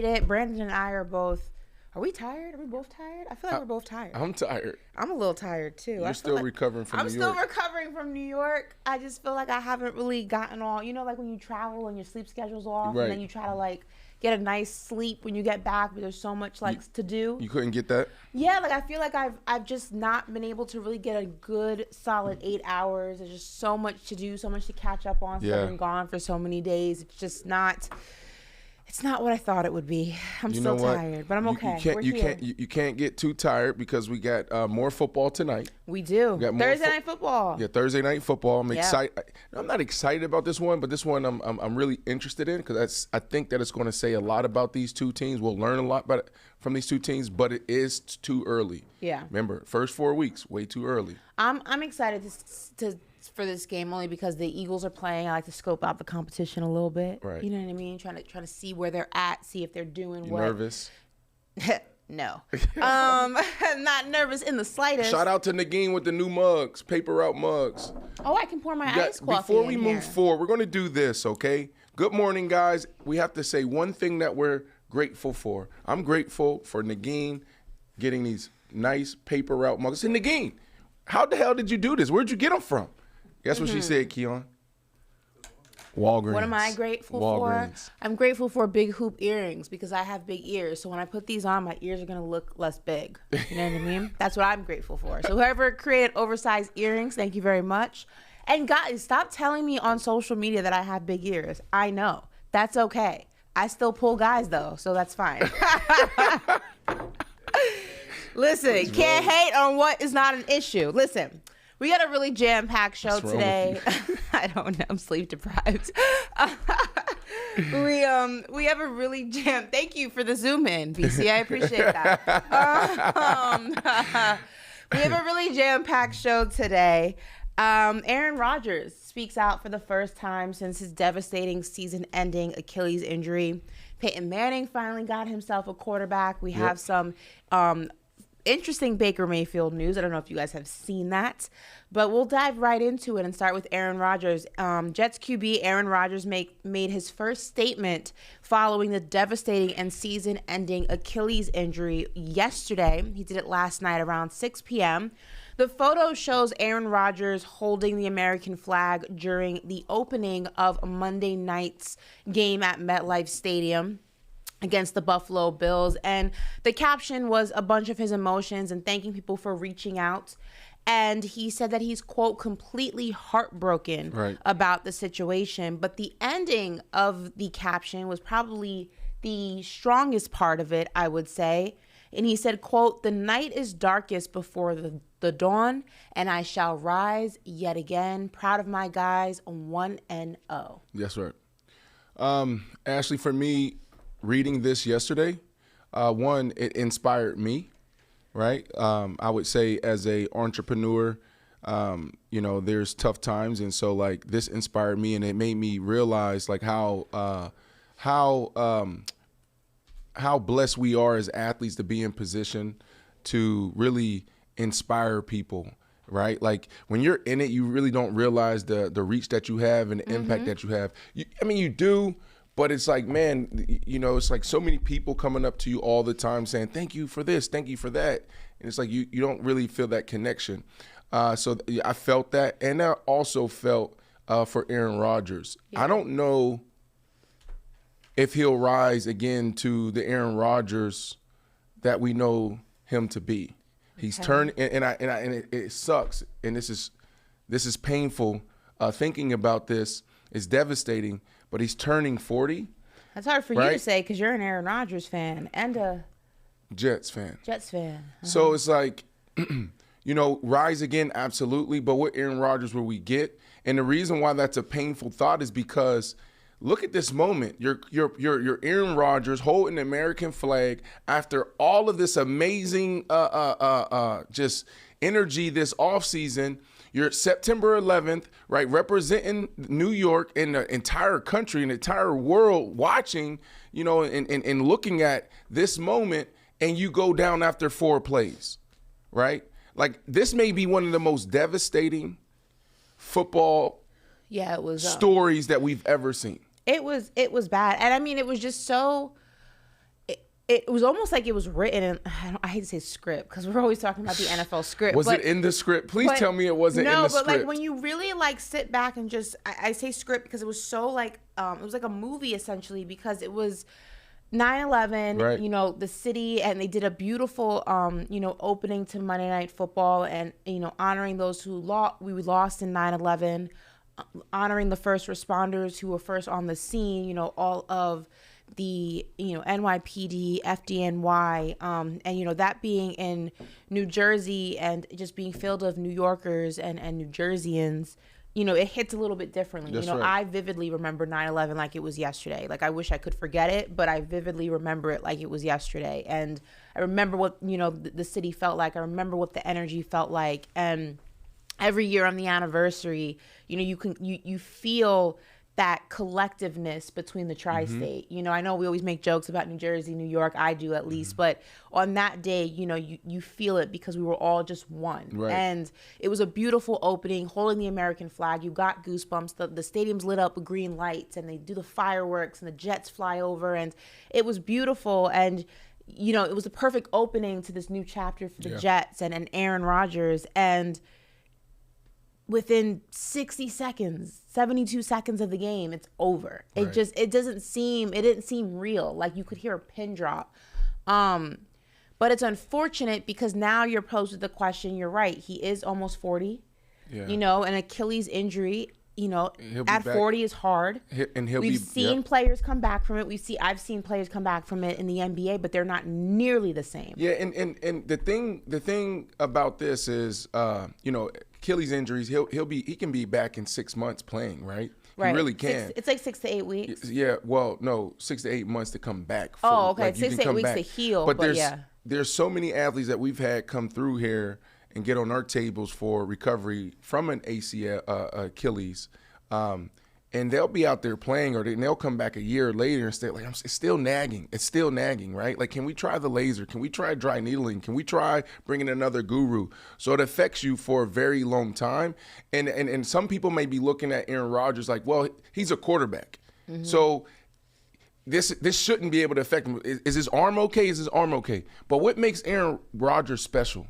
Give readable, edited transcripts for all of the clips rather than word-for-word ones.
it. Brandon and I are both. Are we tired? Are we both tired? I feel like we're both tired. I'm tired. I'm a little tired too. You're still recovering from New York. I'm still recovering from New York. I just feel like I haven't really gotten all, like when you travel and your sleep schedule's off, right. And then you try to get a nice sleep when you get back, but there's so much to do. You couldn't get that? Yeah, I feel like I've just not been able to really get a good solid 8 hours. There's just so much to do, so much to catch up on. So I've been gone for so many days. It's just not. It's not what I thought it would be. I'm still tired, but I'm okay. You can't get too tired because we got more football tonight. We do. Thursday night football. Yeah, Thursday night football. I'm excited. I'm not excited about this one, but this one I'm really interested in because I think that it's going to say a lot about these two teams. We'll learn a lot from these two teams, but it is too early. Yeah. Remember, first 4 weeks, way too early. I'm excited for this game only because the Eagles are playing. I like to scope out the competition a little bit. Right. You know what I mean? Trying to see where they're at, see if they're doing what. Nervous? No. Not nervous in the slightest. Shout out to Nagin with the new mugs, paper route mugs. Oh, I can pour my iced coffee Before we move forward, we're going to do this, okay? Good morning, guys. We have to say one thing that we're grateful for. I'm grateful for Nagin getting these nice paper route mugs. And Nagin, how the hell did you do this? Where'd you get them from? Guess what she said, Keon? Walgreens. What am I grateful for? I'm grateful for big hoop earrings because I have big ears. So when I put these on, my ears are going to look less big. You know what I mean? That's what I'm grateful for. So whoever created oversized earrings, thank you very much. And guys, stop telling me on social media that I have big ears. I know. That's okay. I still pull guys, though, so that's fine. Listen, can't hate on what is not an issue. Listen. We got a really jam-packed show today. I don't know. I'm sleep deprived. We have a really Thank you for the zoom in, BC. I appreciate that. We have a really jam-packed show today. Aaron Rodgers speaks out for the first time since his devastating season-ending Achilles injury. Peyton Manning finally got himself a quarterback. We have some interesting Baker Mayfield news. I don't know if you guys have seen that, but we'll dive right into it and start with Aaron Rodgers. Jets QB Aaron Rodgers made his first statement following the devastating and season-ending Achilles injury yesterday. He did it last night around 6 p.m. The photo shows Aaron Rodgers holding the American flag during the opening of Monday night's game at MetLife Stadium against the Buffalo Bills. And the caption was a bunch of his emotions and thanking people for reaching out. And he said that he's, quote, completely heartbroken about the situation. But the ending of the caption was probably the strongest part of it, I would say. And he said, quote, "The night is darkest before the dawn, and I shall rise yet again. Proud of my guys, 1-0. That's right. Ashley, for me, reading this yesterday, one, it inspired me, right? I would say as a entrepreneur, there's tough times. And so this inspired me and it made me realize how blessed we are as athletes to be in position to really inspire people, right? Like when you're in it, you really don't realize the reach that you have and the impact that you have. You do. But it's like, man, it's like so many people coming up to you all the time saying, thank you for this, thank you for that. And it's like you don't really feel that connection. So I felt that. And I also felt for Aaron Rodgers. Yeah. I don't know if he'll rise again to the Aaron Rodgers that we know him to be. He's turned, and it sucks. And this is painful. Thinking about this is devastating. But he's turning 40. That's hard for you to say because you're an Aaron Rodgers fan and a Jets fan. So it's like, rise again, absolutely. But what Aaron Rodgers will we get? And the reason why that's a painful thought is because look at this moment. You're Aaron Rodgers holding the American flag after all of this amazing just energy this offseason. You're September 11th, right, representing New York and the entire country and the entire world watching, and looking at this moment, and you go down after 4 plays, right? Like, this may be one of the most devastating football stories that we've ever seen. It was bad. And, it was just so it was almost like it was written in, I hate to say script because we're always talking about the NFL script. Was it in the script? Please tell me it wasn't in the script. No, but like when you really like sit back and just, I say script because it was so like, it was like a movie essentially, because it was 9/11, right. You know, the city, and they did a beautiful, you know, opening to Monday Night Football, and, you know, honoring those who we lost in 9/11, honoring the first responders who were first on the scene, you know, all of the, you know, NYPD, FDNY, and, you know, that being in New Jersey and just being filled of New Yorkers and New Jerseyans, you know, it hits a little bit differently. That's you know, right. I vividly remember 9/11 like it was yesterday. Like, I wish I could forget it, but I vividly remember it like it was yesterday. And I remember what, you know, the city felt like. I remember what the energy felt like. And every year on the anniversary, you know, you feel that collectiveness between the tri-state. You know, I know we always make jokes about New Jersey, New York, I do at least, but on that day, you know, you feel it because we were all just one. Right. And it was a beautiful opening, holding the American flag. You got goosebumps. The stadium's lit up with green lights, and they do the fireworks, and the jets fly over, and it was beautiful. And, you know, it was the perfect opening to this new chapter for the Jets and Aaron Rodgers. And within 60 seconds, 72 seconds of the game, it's over. Right. It didn't seem real. Like, you could hear a pin drop. But it's unfortunate because now you're posed with the question, you're right, he is almost 40. Yeah. You know, an Achilles injury, you know, at 40 is hard. We've seen players come back from it. I've seen players come back from it in the NBA, but they're not nearly the same. Yeah, and the thing about this is, you know, Achilles injuries, he can be back in 6 months playing, right? Right. He really can. It's like 6 to 8 weeks. Yeah, well, no, 6 to 8 months to come back. Oh, okay, like 6 to 8 weeks to heal, but there's so many athletes that we've had come through here and get on our tables for recovery from an ACL, Achilles, and they'll be out there playing, or they'll come back a year later and stay like, it's still nagging. It's still nagging, right? Like, can we try the laser? Can we try dry needling? Can we try bringing another guru? So it affects you for a very long time. And some people may be looking at Aaron Rodgers like, well, he's a quarterback. Mm-hmm. So this shouldn't be able to affect him. Is his arm okay? Is his arm okay? But what makes Aaron Rodgers special,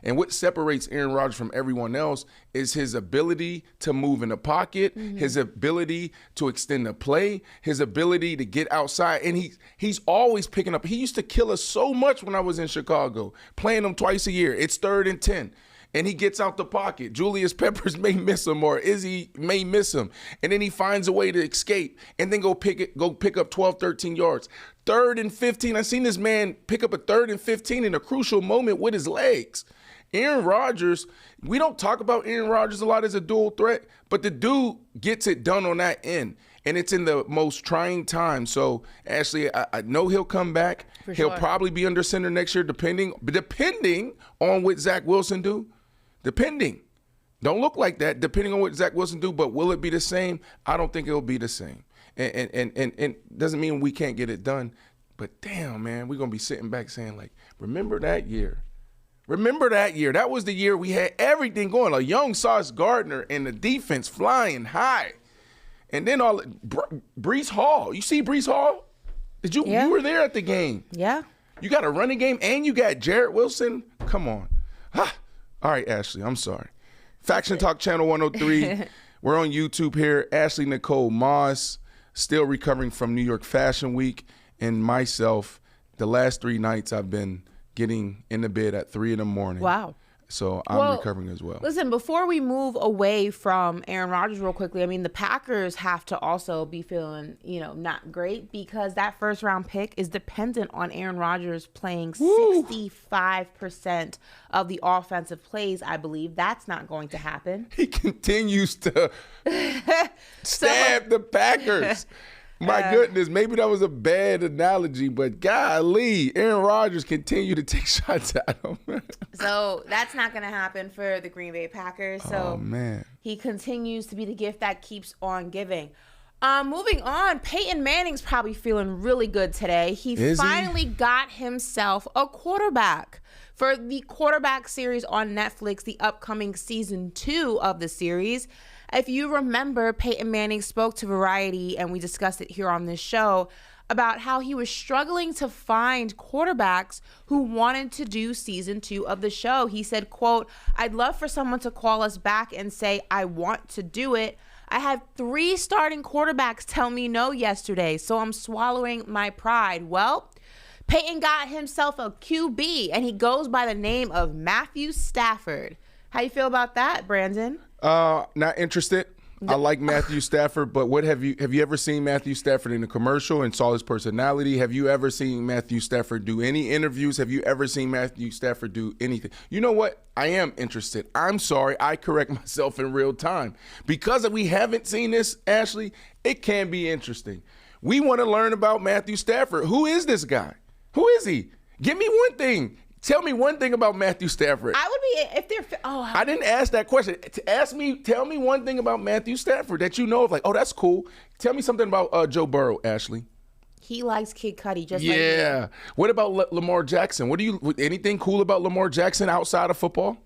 and what separates Aaron Rodgers from everyone else, is his ability to move in the pocket, his ability to extend the play, his ability to get outside. And he's always picking up. He used to kill us so much when I was in Chicago, playing him twice a year. It's 3rd and 10. And he gets out the pocket. Julius Peppers may miss him, or Izzy may miss him. And then he finds a way to escape and then go pick up 12, 13 yards. 3rd and 15. I've seen this man pick up a 3rd and 15 in a crucial moment with his legs. Aaron Rodgers, we don't talk about Aaron Rodgers a lot as a dual threat, but the dude gets it done on that end. And it's in the most trying time. So, Ashley, I know he'll come back. He'll probably be under center next year, depending on what Zach Wilson do. Depending. Don't look like that, depending on what Zach Wilson do, but will it be the same? I don't think it'll be the same. And doesn't mean we can't get it done. But damn, man, we're going to be sitting back saying, like, remember that year. Remember that year. That was the year we had everything going. A young Sauce Gardner and the defense flying high. And then Breece Hall. You see Breece Hall? You were there at the game. Yeah. You got a running game and you got Jarrett Wilson? Come on. All right, Ashley, I'm sorry. Faction Talk Channel 103. We're on YouTube here. Ashley Nicole Moss, still recovering from New York Fashion Week. And myself, the last 3 nights I've been getting in the bed at 3 a.m. Wow. So I'm recovering as well. Listen, before we move away from Aaron Rodgers real quickly, I mean, the Packers have to also be feeling, you know, not great, because that first round pick is dependent on Aaron Rodgers playing 65% of the offensive plays, I believe. That's not going to happen. He continues to stab the Packers. My goodness, maybe that was a bad analogy, but golly, Aaron Rodgers continued to take shots at him. So that's not going to happen for the Green Bay Packers. So man, he continues to be the gift that keeps on giving. Moving on, Peyton Manning's probably feeling really good today. He finally got himself a quarterback for the quarterback series on Netflix, the upcoming season 2 of the series. If you remember, Peyton Manning spoke to Variety, and we discussed it here on this show, about how he was struggling to find quarterbacks who wanted to do season 2 of the show. He said, quote, "I'd love for someone to call us back and say, I want to do it. I had 3 starting quarterbacks tell me no yesterday, so I'm swallowing my pride." Well, Peyton got himself a QB, and he goes by the name of Matthew Stafford. How you feel about that, Brandon? Not interested. I like Matthew Stafford, but what have you ever seen Matthew Stafford in a commercial and saw his personality? Have you ever seen Matthew Stafford do any interviews? Have you ever seen Matthew Stafford do anything? You know what? I am interested. I'm sorry. I correct myself in real time. Because we haven't seen this, Ashley, it can be interesting. We want to learn about Matthew Stafford. Who is this guy? Who is he? Give me one thing. Tell me one thing about Matthew Stafford. I would be, if they're, I didn't ask that question. Tell me one thing about Matthew Stafford that you know of, like, oh, that's cool. Tell me something about Joe Burrow, Ashley. He likes Kid Cudi, just like me. Yeah. What about Lamar Jackson? Anything cool about Lamar Jackson outside of football?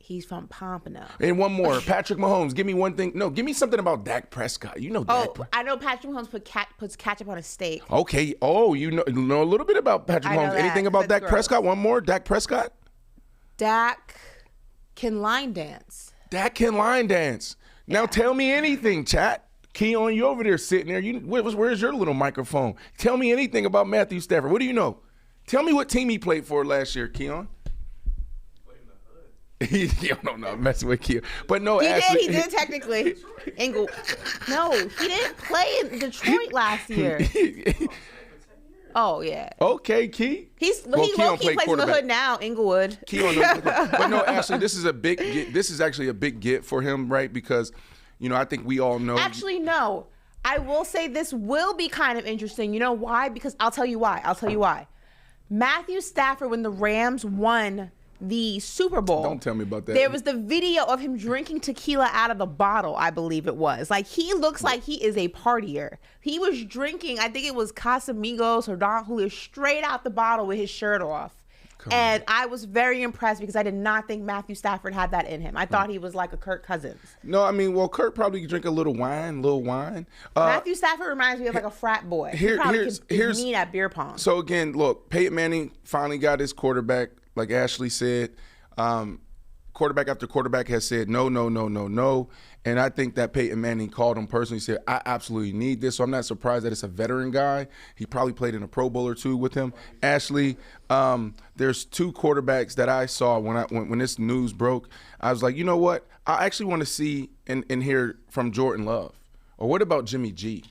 He's from Pompano. And one more, Patrick Mahomes. Give me one thing. No, give me something about Dak Prescott. You know Dak. I know Patrick Mahomes puts ketchup on a steak. Okay. Oh, you know a little bit about Patrick Mahomes. Anything about Dak Prescott? One more, Dak Prescott. Dak can line dance. Dak can line dance. Now tell me anything, chat. Keon, you over there sitting there. Where's your little microphone? Tell me anything about Matthew Stafford. What do you know? Tell me what team he played for last year, Keon. You don't know, messing with Keon. But no, He did technically. No, he didn't play in Detroit last year. Oh, yeah. Okay, Key. He plays in the hood now, Inglewood. Keon knows. But no, Ashley, this is actually a big get for him, right? Because, I think we all know. Actually, no. I will say this will be kind of interesting. You know why? Because I'll tell you why. Matthew Stafford, when the Rams won the Super Bowl. Don't tell me about that. There was the video of him drinking tequila out of the bottle, I believe it was. Like, he looks like he is a partier. He was drinking, I think it was Casamigos or Don Julio, straight out the bottle with his shirt off. And I was very impressed because I did not think Matthew Stafford had that in him. I thought he was like a Kirk Cousins. No, Kirk probably drink a little wine. Matthew Stafford reminds me of like a frat boy. He probably could mean at beer pong. So again, look, Peyton Manning finally got his quarterback. Like Ashley said, quarterback after quarterback has said no. And I think that Peyton Manning called him personally, said, I absolutely need this. So I'm not surprised that it's a veteran guy. He probably played in a Pro Bowl or two with him. Ashley, there's 2 quarterbacks that I saw when this news broke. I was like, you know what? I actually want to see and hear from Jordan Love. Or what about Jimmy G?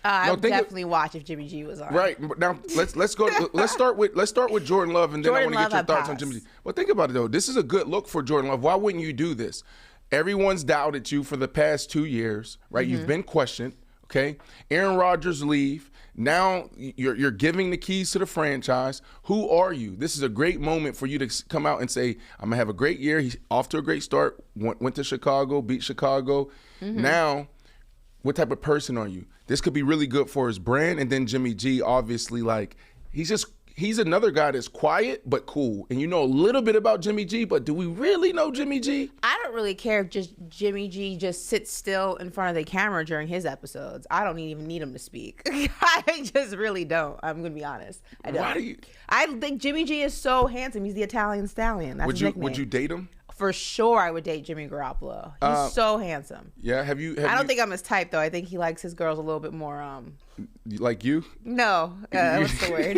I would definitely watch if Jimmy G was on. Right now, let's go. Let's start with Jordan Love, and then I want to get your thoughts on Jimmy G. Well, think about it though. This is a good look for Jordan Love. Why wouldn't you do this? Everyone's doubted you for the past 2 years, right? Mm-hmm. You've been questioned. Okay, Aaron Rodgers leave. Now you're giving the keys to the franchise. Who are you? This is a great moment for you to come out and say, I'm gonna have a great year. He's off to a great start. Went to Chicago, beat Chicago. Mm-hmm. Now, what type of person are you? This could be really good for his brand. And then Jimmy G, obviously, like, he's another guy that's quiet but cool. And you know a little bit about Jimmy G, but do we really know Jimmy G? I don't really care if just Jimmy G just sits still in front of the camera during his episodes. I don't even need him to speak. I just really don't. I'm going to be honest. I don't. Why do you? I think Jimmy G is so handsome. He's the Italian stallion. That's his nickname. Would you date him? For sure, I would date Jimmy Garoppolo. He's so handsome. Yeah, I don't think I'm his type though. I think he likes his girls a little bit more. Like you? No, what's the word?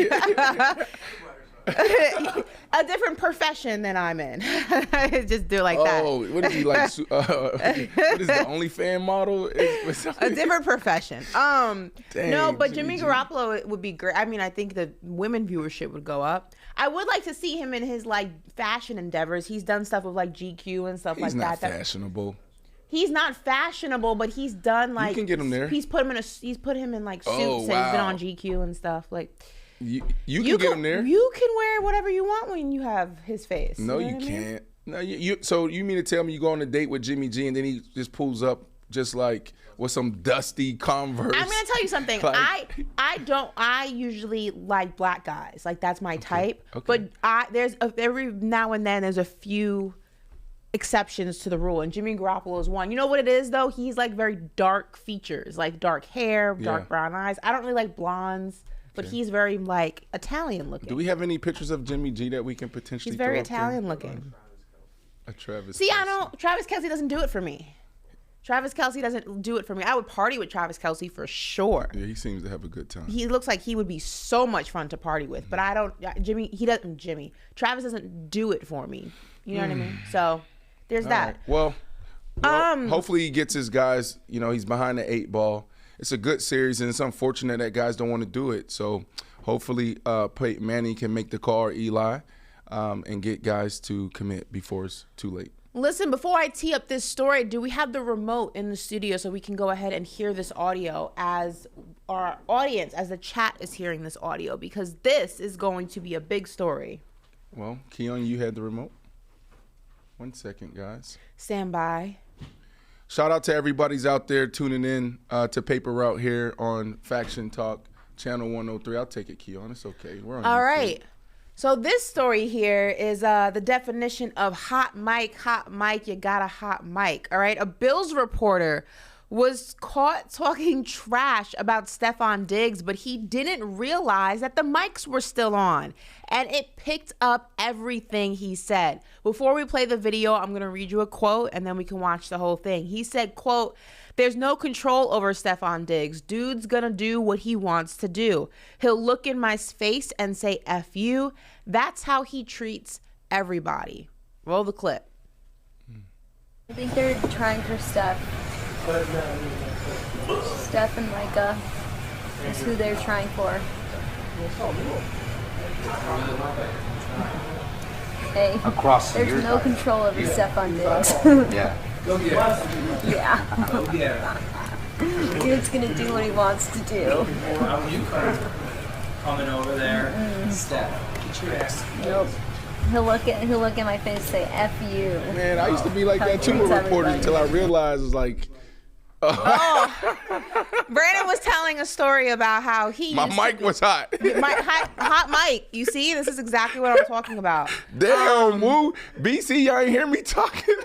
A different profession than I'm in. Just do it like that. Oh, what is he like? What is the OnlyFans model? A different profession. Dang, no, but Jimmy Garoppolo would be great. I mean, I think the women viewership would go up. I would like to see him in his like fashion endeavors. He's done stuff with like GQ and stuff like that. He's not fashionable. He's not fashionable, but he's done like. You can get him there. He's put him in like suits and he's been on GQ and stuff like. You can get him there. You can wear whatever you want when you have his face. No, you can't. No, so you mean to tell me you go on a date with Jimmy G and then he just pulls up just like with some dusty Converse? I'm gonna tell you something. Like, I usually like black guys. Like that's my type. Okay. But every now and then there's a few exceptions to the rule, and Jimmy Garoppolo is one. You know what it is though? He's like very dark features, like dark hair, dark brown eyes. I don't really like blondes, but he's very like Italian looking. Do we have any pictures of Jimmy G that we can potentially? He's very Italian looking. A Travis. See, Kelce. I don't. Travis Kelce doesn't do it for me. Travis Kelce doesn't do it for me. I would party with Travis Kelce for sure. Yeah, he seems to have a good time. He looks like he would be so much fun to party with, but I don't. Travis doesn't do it for me. You know what I mean? So there's All that. right. Well, hopefully he gets his guys. You know, he's behind the 8 ball. It's a good series, and it's unfortunate that guys don't want to do it. So hopefully Peyton Manning can make the call, or Eli, and get guys to commit before it's too late. Listen, before I tee up this story, do we have the remote in the studio so we can go ahead and hear this audio as our audience, as the chat is hearing this audio? Because this is going to be a big story. Well, Keon, you had the remote. 1 second, guys. Stand by. Shout out to everybody's out there tuning in to Paper Route here on Faction Talk, Channel 103. I'll take it, Keon. It's okay. We're on All YouTube. right. So this story here is the definition of hot mic, you got a hot mic, all right? A Bills reporter was caught talking trash about Stefon Diggs, but he didn't realize that the mics were still on, and it picked up everything he said. Before we play the video, I'm going to read you a quote, and then we can watch the whole thing. He said, quote, "There's no control over Stefon Diggs. Dude's gonna do what he wants to do. He'll look in my face and say, F you. That's how he treats everybody." Roll the clip. I think they're trying for Steph. Steph and Micah is who they're trying for. Hey, there's no control over Stefon Diggs. Yeah. Yeah. Dude's gonna do what he wants to do. Coming over there. Steph, get your ass. Nope. He'll look at my face and say, F you. Man, I used to be like that too with reporters until I realized it's like, Brandon was telling a story about how he my mic was hot. hot mic. You see, this is exactly what I'm talking about. Damn, woo. BC, y'all ain't hear me talking.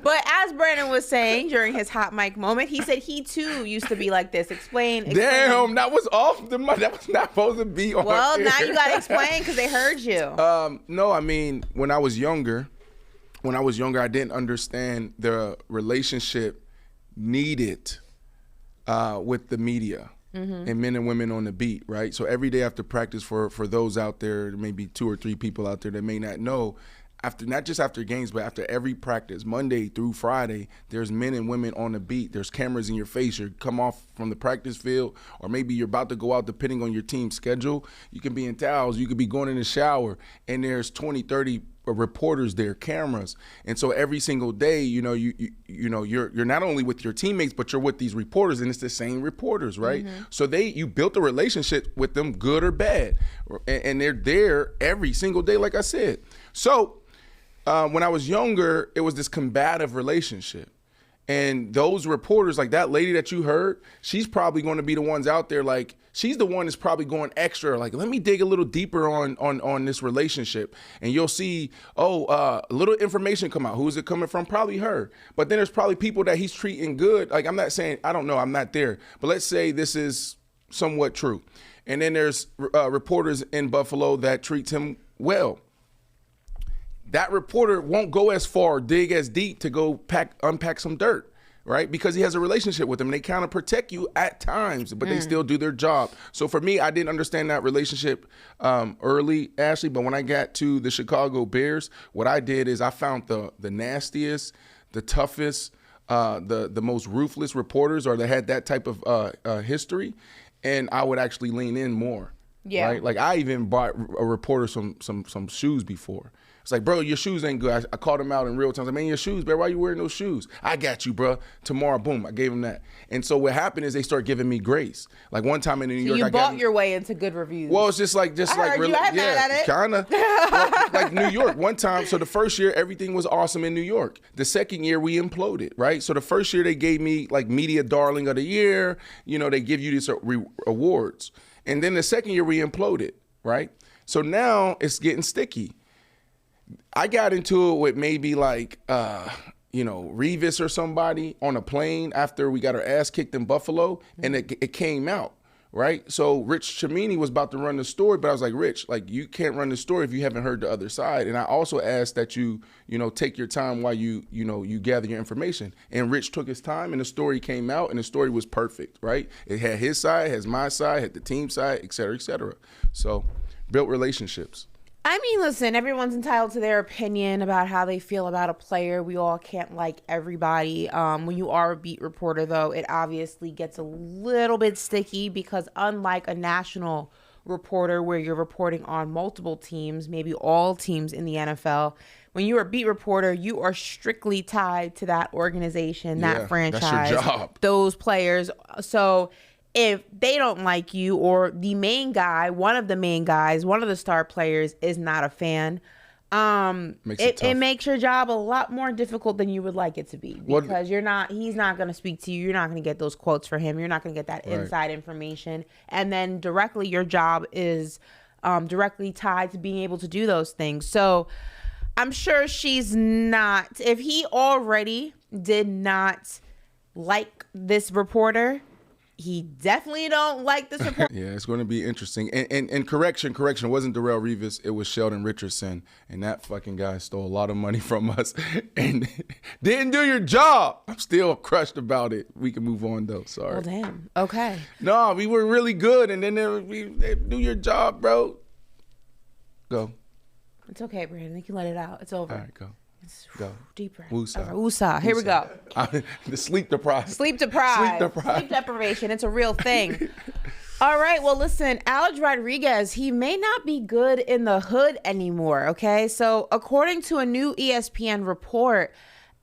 But as Brandon was saying during his hot mic moment, he said he too used to be like this. Explain. Damn, that was off the mic. That was not supposed to be on. Well, air. now you got to explain because they heard you. No, I mean, when I was younger, I didn't understand the relationship needed with the media and men and women on the beat, right? So every day after practice, for those out there, maybe 2 or 3 people out there that may not know, after not just after games, but after every practice, Monday through Friday, there's men and women on the beat. There's cameras in your face. You come off from the practice field, or maybe you're about to go out depending on your team's schedule. You can be in towels. You could be going in the shower, and there's 20, 30 reporters there, cameras. And so every single day, you're not only with your teammates, but you're with these reporters, and it's the same reporters, right? So you built a relationship with them, good or bad, and they're there every single day, like I said. So when I was younger, it was this combative relationship. And those reporters, like that lady that you heard, she's probably going to be the ones out there, like, she's the one that's probably going extra, like, let me dig a little deeper on this relationship. And you'll see, a little information come out. Who is it coming from? Probably her. But then there's probably people that he's treating good. Like, I'm not saying, I don't know, I'm not there. But let's say this is somewhat true. And then there's reporters in Buffalo that treats him well. That reporter won't go as far, dig as deep to go unpack some dirt, right? Because he has a relationship with them. They kind of protect you at times, but they still do their job. So for me, I didn't understand that relationship early, Ashley, but when I got to the Chicago Bears, what I did is I found the nastiest, the toughest, the most ruthless reporters, or that had that type of history, and I would actually lean in more. Yeah. Right? Like, I even bought a reporter some shoes before. It's like, bro, your shoes ain't good. I called him out in real time. I was like, man, your shoes, bro, why you wearing those shoes? I got you, bro. Tomorrow, boom, I gave him that. And so what happened is they start giving me grace. Like one time in New York, you bought your way into good reviews. Well, it's just like really, yeah, kind of. Well, like New York, one time. So the first year, everything was awesome in New York. The second year, we imploded, right? So the first year, they gave me like Media Darling of the Year. You know, they give you these awards. And then the second year, we imploded, right? So now it's getting sticky. I got into it with maybe like, Revis or somebody on a plane after we got our ass kicked in Buffalo, and it came out, right? So Rich Chamini was about to run the story, but I was like, Rich, like, you can't run the story if you haven't heard the other side. And I also asked that you take your time while you gather your information. And Rich took his time, and the story came out, and the story was perfect, right? It had his side, has my side, had the team side, et cetera, et cetera. So built relationships. I mean, listen, everyone's entitled to their opinion about how they feel about a player. We all can't like everybody. When you are a beat reporter, though, it obviously gets a little bit sticky because unlike a national reporter where you're reporting on multiple teams, maybe all teams in the NFL, when you're a beat reporter, you are strictly tied to that organization, that franchise, that's your job. Those players. So if they don't like you, or the main guy, one of the main guys, one of the star players is not a fan, it makes your job a lot more difficult than you would like it to be, because he's not going to speak to you. You're not going to get those quotes for him. You're not going to get that inside information. And then directly your job is directly tied to being able to do those things. So I'm sure she's not, if he already did not like this reporter, he definitely don't like this report. Yeah, it's going to be interesting. And correction, it wasn't Darrell Revis. It was Sheldon Richardson. And that fucking guy stole a lot of money from us and didn't do your job. I'm still crushed about it. We can move on, though. Sorry. Well, damn. Okay. No, we were really good. And then they do your job, bro. Go. It's okay, Brandon. You can let it out. It's over. All right, go. Go. Deep breath. Woosah. Woosah. Here we go. The sleep deprived. Sleep deprivation. It's a real thing. All right. Well, listen, Alex Rodriguez, he may not be good in the hood anymore. Okay. So according to a new ESPN report,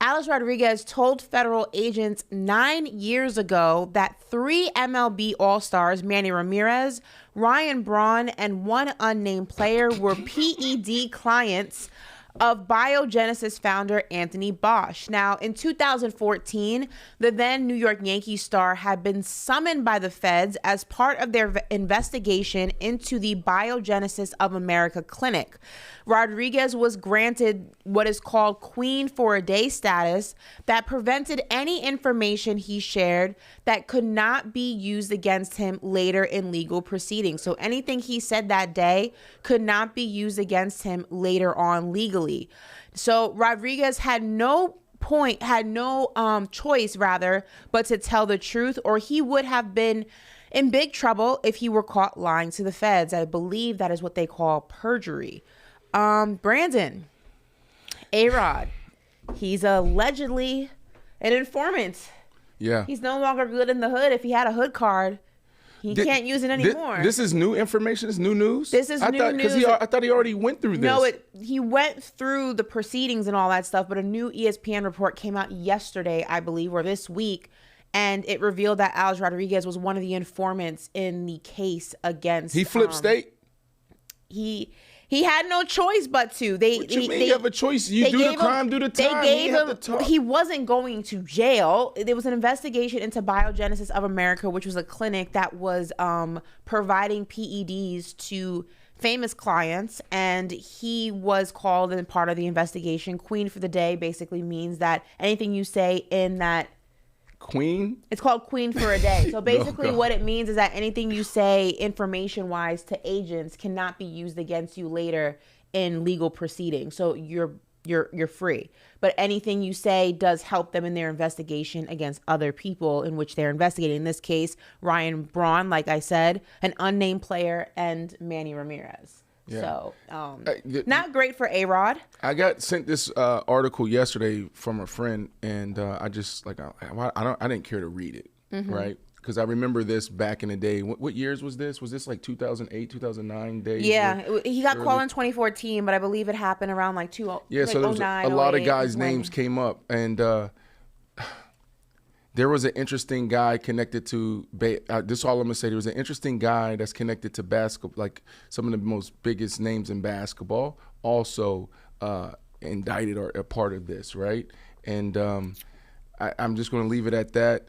Alex Rodriguez told federal agents 9 years ago that 3 MLB All-Stars, Manny Ramirez, Ryan Braun, and one unnamed player were PED clients of Biogenesis founder Anthony Bosch. Now, in 2014, the then New York Yankees star had been summoned by the feds as part of their investigation into the Biogenesis of America clinic. Rodriguez was granted what is called Queen for a Day status that prevented any information he shared that could not be used against him later in legal proceedings. So anything he said that day could not be used against him later on legally. So Rodriguez had no choice but to tell the truth, or he would have been in big trouble if he were caught lying to the feds. I believe that is what they call perjury. Brandon, A-Rod, he's allegedly an informant. Yeah. He's no longer good in the hood. If he had a hood card, he can't use it anymore. This is new information? This is new news? This is new news. Because I thought he already went through this. No, he went through the proceedings and all that stuff, but a new ESPN report came out yesterday, I believe, or this week, and it revealed that Alex Rodriguez was one of the informants in the case against... He flipped state? He had no choice but to. What you mean you have a choice? You do the crime, do the time. He wasn't going to jail. There was an investigation into Biogenesis of America, which was a clinic that was providing PEDs to famous clients, and he was called in part of the investigation. Queen for the Day basically means that anything you say in that... Queen? It's called Queen for a Day. So basically what it means is that anything you say information-wise to agents cannot be used against you later in legal proceedings. So you're free. But anything you say does help them in their investigation against other people in which they're investigating. In this case, Ryan Braun, like I said, an unnamed player, and Manny Ramirez. Yeah. So, not great for A-Rod. I got sent this article yesterday from a friend, and I just I didn't care to read it, right? Because I remember this back in the day. What years was this? Was this like 2008, 2009 days? Yeah, he got called in 2014, but I believe it happened around like so there was a lot of guys' names came up, and there was an interesting guy connected to, this is all I'm going to say, there was an interesting guy that's connected to basketball, like some of the most biggest names in basketball, also indicted or a part of this, right? And I'm just going to leave it at that,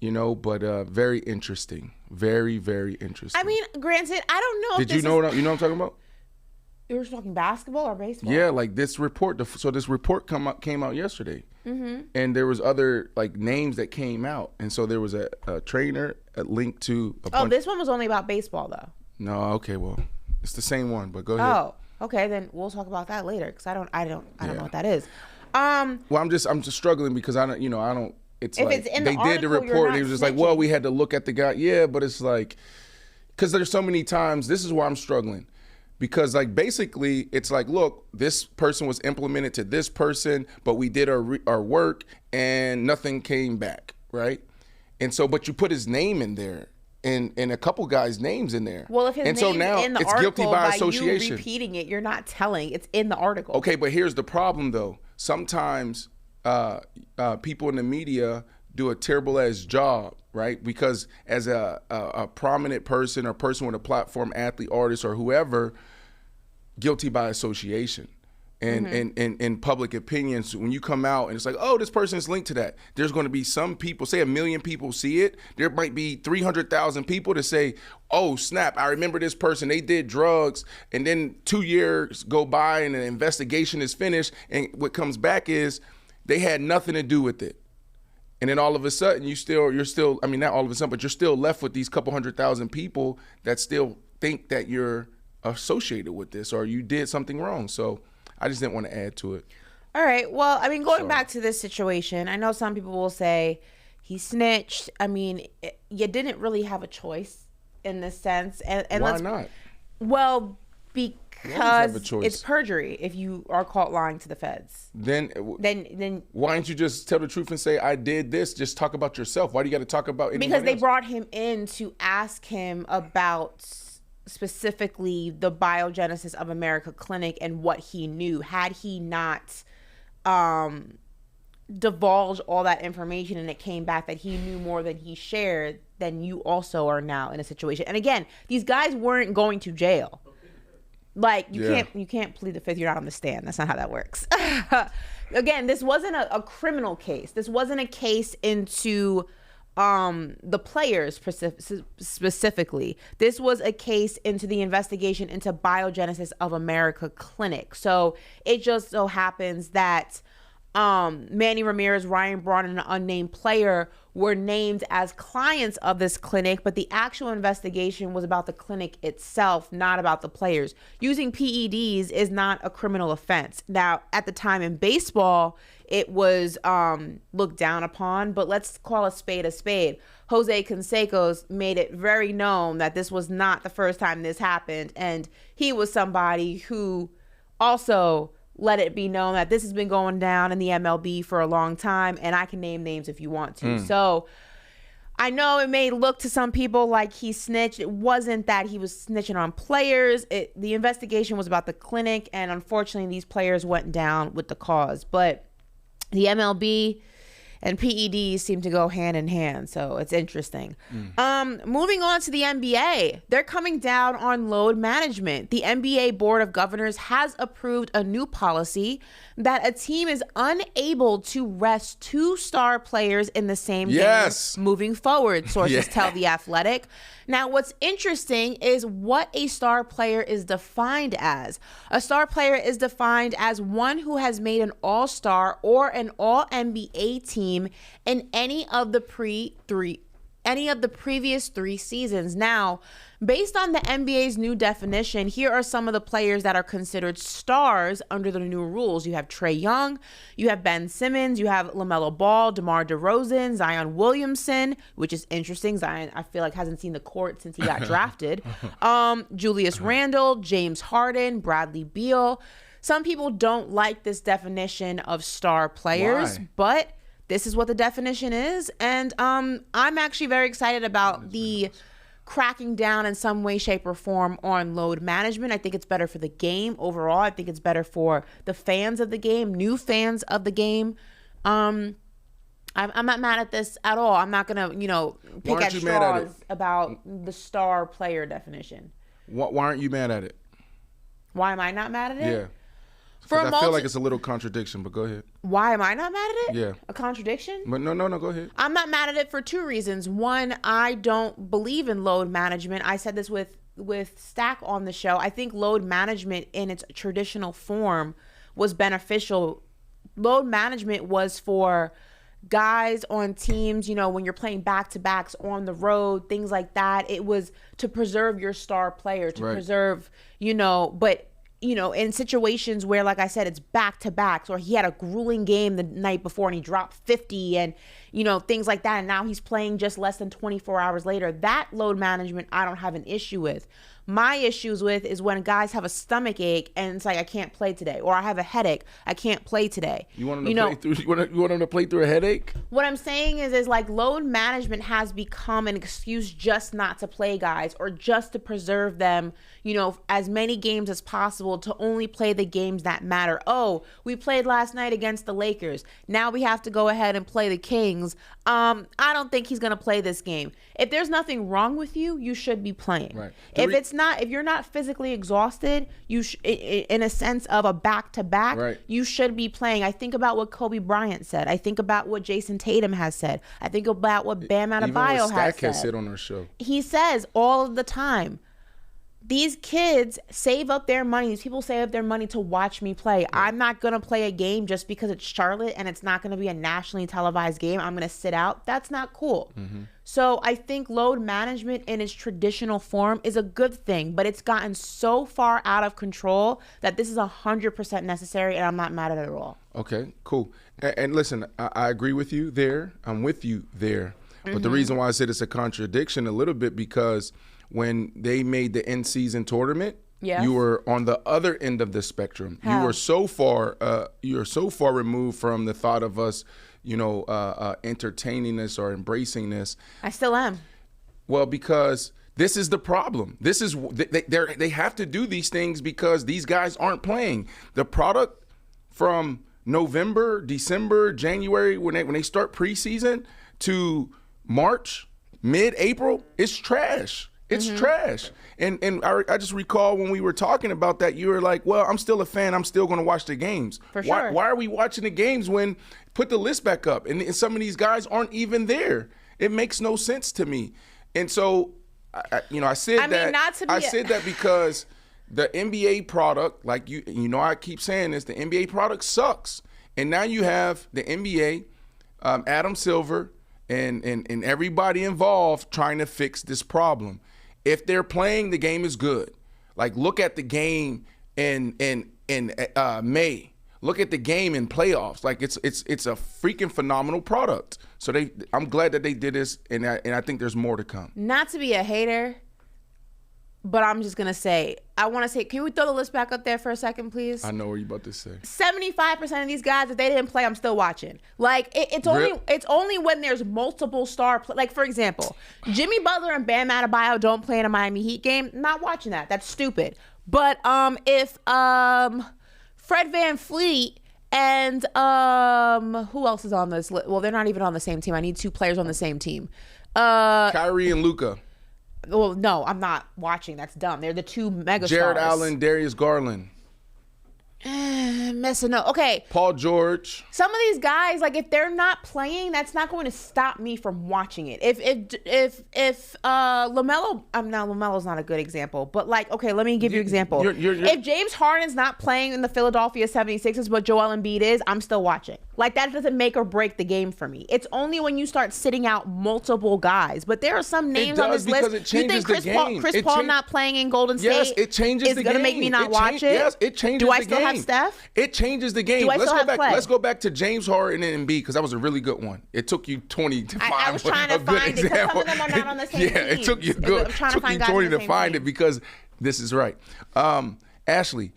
but very interesting. Very, very interesting. I mean, granted, I don't know Did you know what I'm talking about? You were talking basketball or baseball? Yeah, like this report. So this report came out yesterday, and there was other like names that came out, and so there was a trainer, a link to. This one was only about baseball though. No, okay, well, it's the same one, but go ahead. Oh, okay, then we'll talk about that later because I don't know what that is. Well, I'm just struggling because I don't. It's if like it's in they the did the article, report. And he was just like, well, we had to look at the guy. Yeah, but it's like because there's so many times. This is why I'm struggling. Because like basically it's like, look, this person was implemented to this person, but we did our work and nothing came back, right? And so, but you put his name in there and a couple guys' names in there. Well, if his name's so now in the it's article guilty by association. you repeating it, you're not telling. It's in the article. Okay, but here's the problem though. Sometimes people in the media do a terrible ass job, right? Because as a prominent person or person with a platform, athlete, artist, or whoever, guilty by association. And in public opinions, when you come out and it's like, oh, this person is linked to that, there's going to be some people, say 1 million people see it, there might be 300,000 people to say, oh, snap, I remember this person, they did drugs, and then 2 years go by and an investigation is finished, and what comes back is they had nothing to do with it. And then all of a sudden, you're still, I mean, not all of a sudden, but you're still left with these couple 100,000 people that still think that you're associated with this or you did something wrong. So I just didn't want to add to it. All right. Well, I mean, going back to this situation, I know some people will say he snitched. I mean, you didn't really have a choice in this sense. And why not? Well, because it's perjury if you are caught lying to the feds. Then why don't you just tell the truth and say, I did this? Just talk about yourself. Why do you got to talk about anyone Because they else? brought him in to ask him about specifically the Biogenesis of America clinic and what he knew. Had he not divulged all that information and it came back that he knew more than he shared, then you also are now in a situation. And again, these guys weren't going to jail. Like you can't plead the fifth. You're not on the stand. That's not how that works. Again, this wasn't a criminal case. This wasn't a case into the players specifically. This was a case into the investigation into Biogenesis of America clinic. So it just so happens that Manny Ramirez, Ryan Braun, and an unnamed player were named as clients of this clinic, but the actual investigation was about the clinic itself, not about the players. Using PEDs is not a criminal offense. Now, at the time in baseball, it was looked down upon, but let's call a spade a spade. Jose Canseco's made it very known that this was not the first time this happened, and he was somebody who also let it be known that this has been going down in the MLB for a long time, and I can name names if you want to. So I know it may look to some people like he snitched. It wasn't that he was snitching on players. The investigation was about the clinic, and unfortunately these players went down with the cause. But the MLB and PEDs seem to go hand in hand, so it's interesting. Moving on to the NBA, they're coming down on load management. The NBA Board of Governors has approved a new policy that a team is unable to rest 2 star players in the same game moving forward, sources tell The Athletic. Now, what's interesting is what a star player is defined as. A star player is defined as one who has made an all-star or an all-NBA team in any of the previous 3 seasons. Now, based on the NBA's new definition, here are some of the players that are considered stars under the new rules. You have Trae Young, you have Ben Simmons, you have LaMelo Ball, DeMar DeRozan, Zion Williamson, which is interesting. Zion, I feel like, hasn't seen the court since he got drafted. Julius Randle, James Harden, Bradley Beal. Some people don't like this definition of star players, but this is what the definition is. And I'm actually very excited about the cracking down in some way, shape, or form on load management. I think it's better for the game overall. I think it's better for the fans of the game, new fans of the game. I'm not mad at this at all. I'm not gonna, pick at straws about the star player definition. Why aren't you mad at it? Why am I not mad at it? Yeah. I feel like it's a little contradiction, but go ahead. Why am I not mad at it? Yeah. A contradiction? But no, go ahead. I'm not mad at it for two reasons. One, I don't believe in load management. I said this with Stack on the show. I think load management in its traditional form was beneficial. Load management was for guys on teams, you know, when you're playing back-to-backs on the road, things like that. It was to preserve your star player, to preserve, you know, but, you know, in situations where, like I said, it's back-to-backs, or he had a grueling game the night before and he dropped 50 and, you know, things like that, and now he's playing just less than 24 hours later. That load management I don't have an issue with. My issues with is when guys have a stomach ache and it's like, I can't play today, or I have a headache, I can't play today. You want them to play through? You want them to play through a headache? What I'm saying is like load management has become an excuse just not to play guys, or just to preserve them, you know, as many games as possible, to only play the games that matter. Oh, we played last night against the Lakers. Now we have to go ahead and play the Kings. I don't think he's gonna play this game. If there's nothing wrong with you, you should be playing. Right. If you're not physically exhausted, in a sense of a back-to-back, you should be playing. I think about what Kobe Bryant said. I think about what Jason Tatum has said. I think about what Bam Adebayo has said. Said on our show. He says all of the time, these kids save up their money. These people save up their money to watch me play. Yeah. I'm not going to play a game just because it's Charlotte and it's not going to be a nationally televised game. I'm going to sit out. That's not cool. Mm-hmm. So I think load management in its traditional form is a good thing, but it's gotten so far out of control that this is 100% necessary, and I'm not mad at it at all. Okay, cool. And listen, I agree with you there. I'm with you there. But the reason why I said it's a contradiction a little bit, because when they made the end-season tournament, you were on the other end of the spectrum. How? You were so far removed from the thought of us, you know, entertaining this or embracing this. I still am. Well, because this is the problem. This is they have to do these things because these guys aren't playing. The product from November, December, January, when they start preseason, to March, mid-April, it's trash. It's trash. And I just recall when we were talking about that, you were like, well, I'm still a fan. I'm still going to watch the games. For sure. Why are we watching the games when, put the list back up, and some of these guys aren't even there? It makes no sense to me. And so, I said that because the NBA product, like I keep saying this, the NBA product sucks. And now you have the NBA, Adam Silver, and everybody involved trying to fix this problem. If they're playing, the game is good. Like, look at the game in May. Look at the game in playoffs. Like, it's a freaking phenomenal product. So I'm glad that they did this, and I think there's more to come. Not to be a hater, but I'm just gonna say, can we throw the list back up there for a second, please? I know what you're about to say. 75% of these guys, if they didn't play, I'm still watching. Like, it's only when there's multiple like, for example, Jimmy Butler and Bam Adebayo don't play in a Miami Heat game, I'm not watching that. That's stupid. But if Fred VanVleet and who else is on this list? Well, they're not even on the same team. I need two players on the same team. Kyrie and Luka. Well, no, I'm not watching. That's dumb. They're the two megastars. Jared Allen, Darius Garland. Messing up. Okay. Paul George. Some of these guys, like, if they're not playing, that's not going to stop me from watching it. If LaMelo, now LaMelo's not a good example, but like, okay, let me give you an example. If James Harden's not playing in the Philadelphia 76ers, but Joel Embiid is, I'm still watching. Like, that doesn't make or break the game for me. It's only when you start sitting out multiple guys. But there are some names on this list. You think Chris Paul not playing in Golden State? Yes, it changes the game. Is going to make me not watch it? Yes, it changes the game. Do I still have Steph? It changes the game. Let's go back to James Harden and Embiid, because that was a really good one. It took you 20 to find I was trying to find it because some of them are not on the same team. It took you 20 to find it because this is right. Ashley,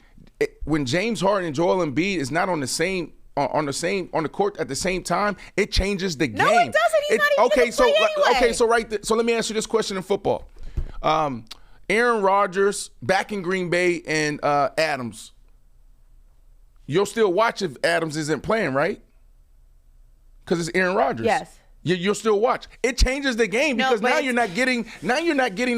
when James Harden and Joel Embiid is not on the court at the same time, it changes the game. No, it doesn't. He's not even going to play anyway. So let me ask you this question in football. Aaron Rodgers back in Green Bay and Adams. You'll still watch if Adams isn't playing, right? Because it's Aaron Rodgers. Yes. You'll still watch. It changes the game because now you're not getting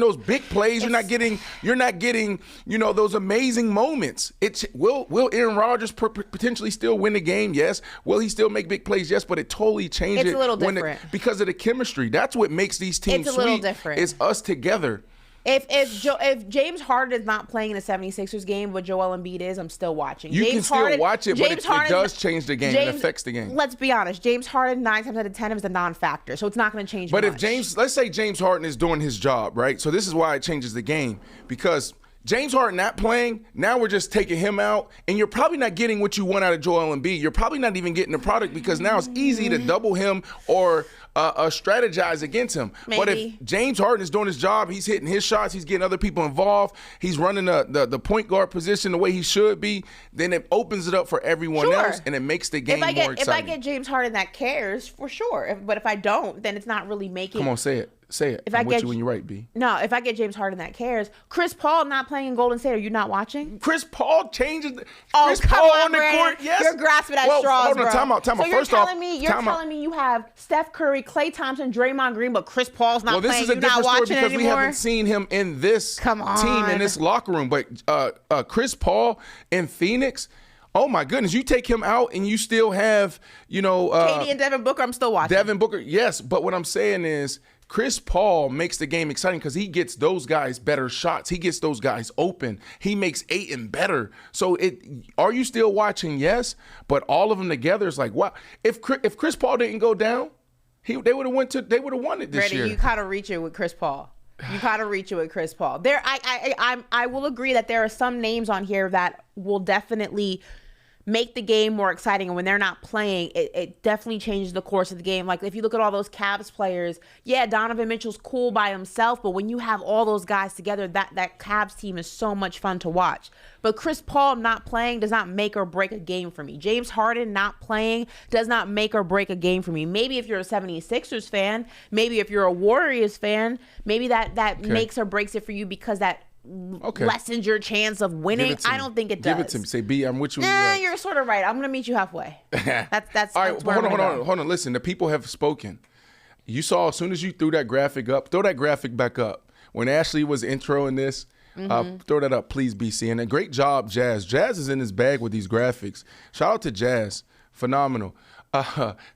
those big plays. You're not getting those amazing moments. Will Aaron Rodgers potentially still win the game? Yes. Will he still make big plays? Yes. But it totally changes. It's a little different because of the chemistry. That's what makes these teams sweet. It's a little different. It's us together. If James Harden is not playing in the 76ers game, but Joel Embiid is, I'm still watching. You can still watch it, but it does change the game. It affects the game. Let's be honest. James Harden, 9 times out of 10, is a non-factor, so it's not going to change much. But let's say James Harden is doing his job, right? So this is why it changes the game, because James Harden not playing, now we're just taking him out, and you're probably not getting what you want out of Joel Embiid. You're probably not even getting the product because now it's easy to double him or strategize against him. Maybe. But if James Harden is doing his job, he's hitting his shots, he's getting other people involved, he's running the point guard position the way he should be, then it opens it up for everyone else, and it makes the game more exciting. If I get James Harden that cares, for sure. But if I don't, then it's not really making. Come on, say it. Say it. I'm with you when you're right, B. No, if I get James Harden that cares. Chris Paul not playing in Golden State, are you not watching? Chris Paul changes Chris Paul on the court, yes. You're grasping at straws, hold on, bro. time out. So you're telling me you have Steph Curry, Klay Thompson, Draymond Green, but Chris Paul's not playing. Well, this is a different story because we haven't seen him in this team, in this locker room. But Chris Paul in Phoenix, oh my goodness, you take him out and you still have, KD and Devin Booker, I'm still watching. Devin Booker, yes. But what I'm saying is, Chris Paul makes the game exciting because he gets those guys better shots. He gets those guys open. He makes Ayton better. So are you still watching? Yes. But all of them together is like, wow. If Chris Paul didn't go down, they would have won it this year. You kind of reach it with Chris Paul. I will agree that there are some names on here that will definitely make the game more exciting, and when they're not playing, it definitely changes the course of the game. Like if you look at all those Cavs players, yeah, Donovan Mitchell's cool by himself, but when you have all those guys together, that Cavs team is so much fun to watch. But Chris Paul not playing does not make or break a game for me. James Harden not playing does not make or break a game for me. Maybe if you're a 76ers fan, maybe if you're a Warriors fan, maybe that makes or breaks it for you because that lessens your chance of winning. I don't think it does. Give it to me. Say, B, I'm with you. Nah, you're sort of right. I'm going to meet you halfway. That's all right, hold on. Listen, the people have spoken. You saw as soon as you threw that graphic up, throw that graphic back up. When Ashley was introing this, throw that up, please, BC. And a great job, Jazz. Jazz is in his bag with these graphics. Shout out to Jazz. Phenomenal.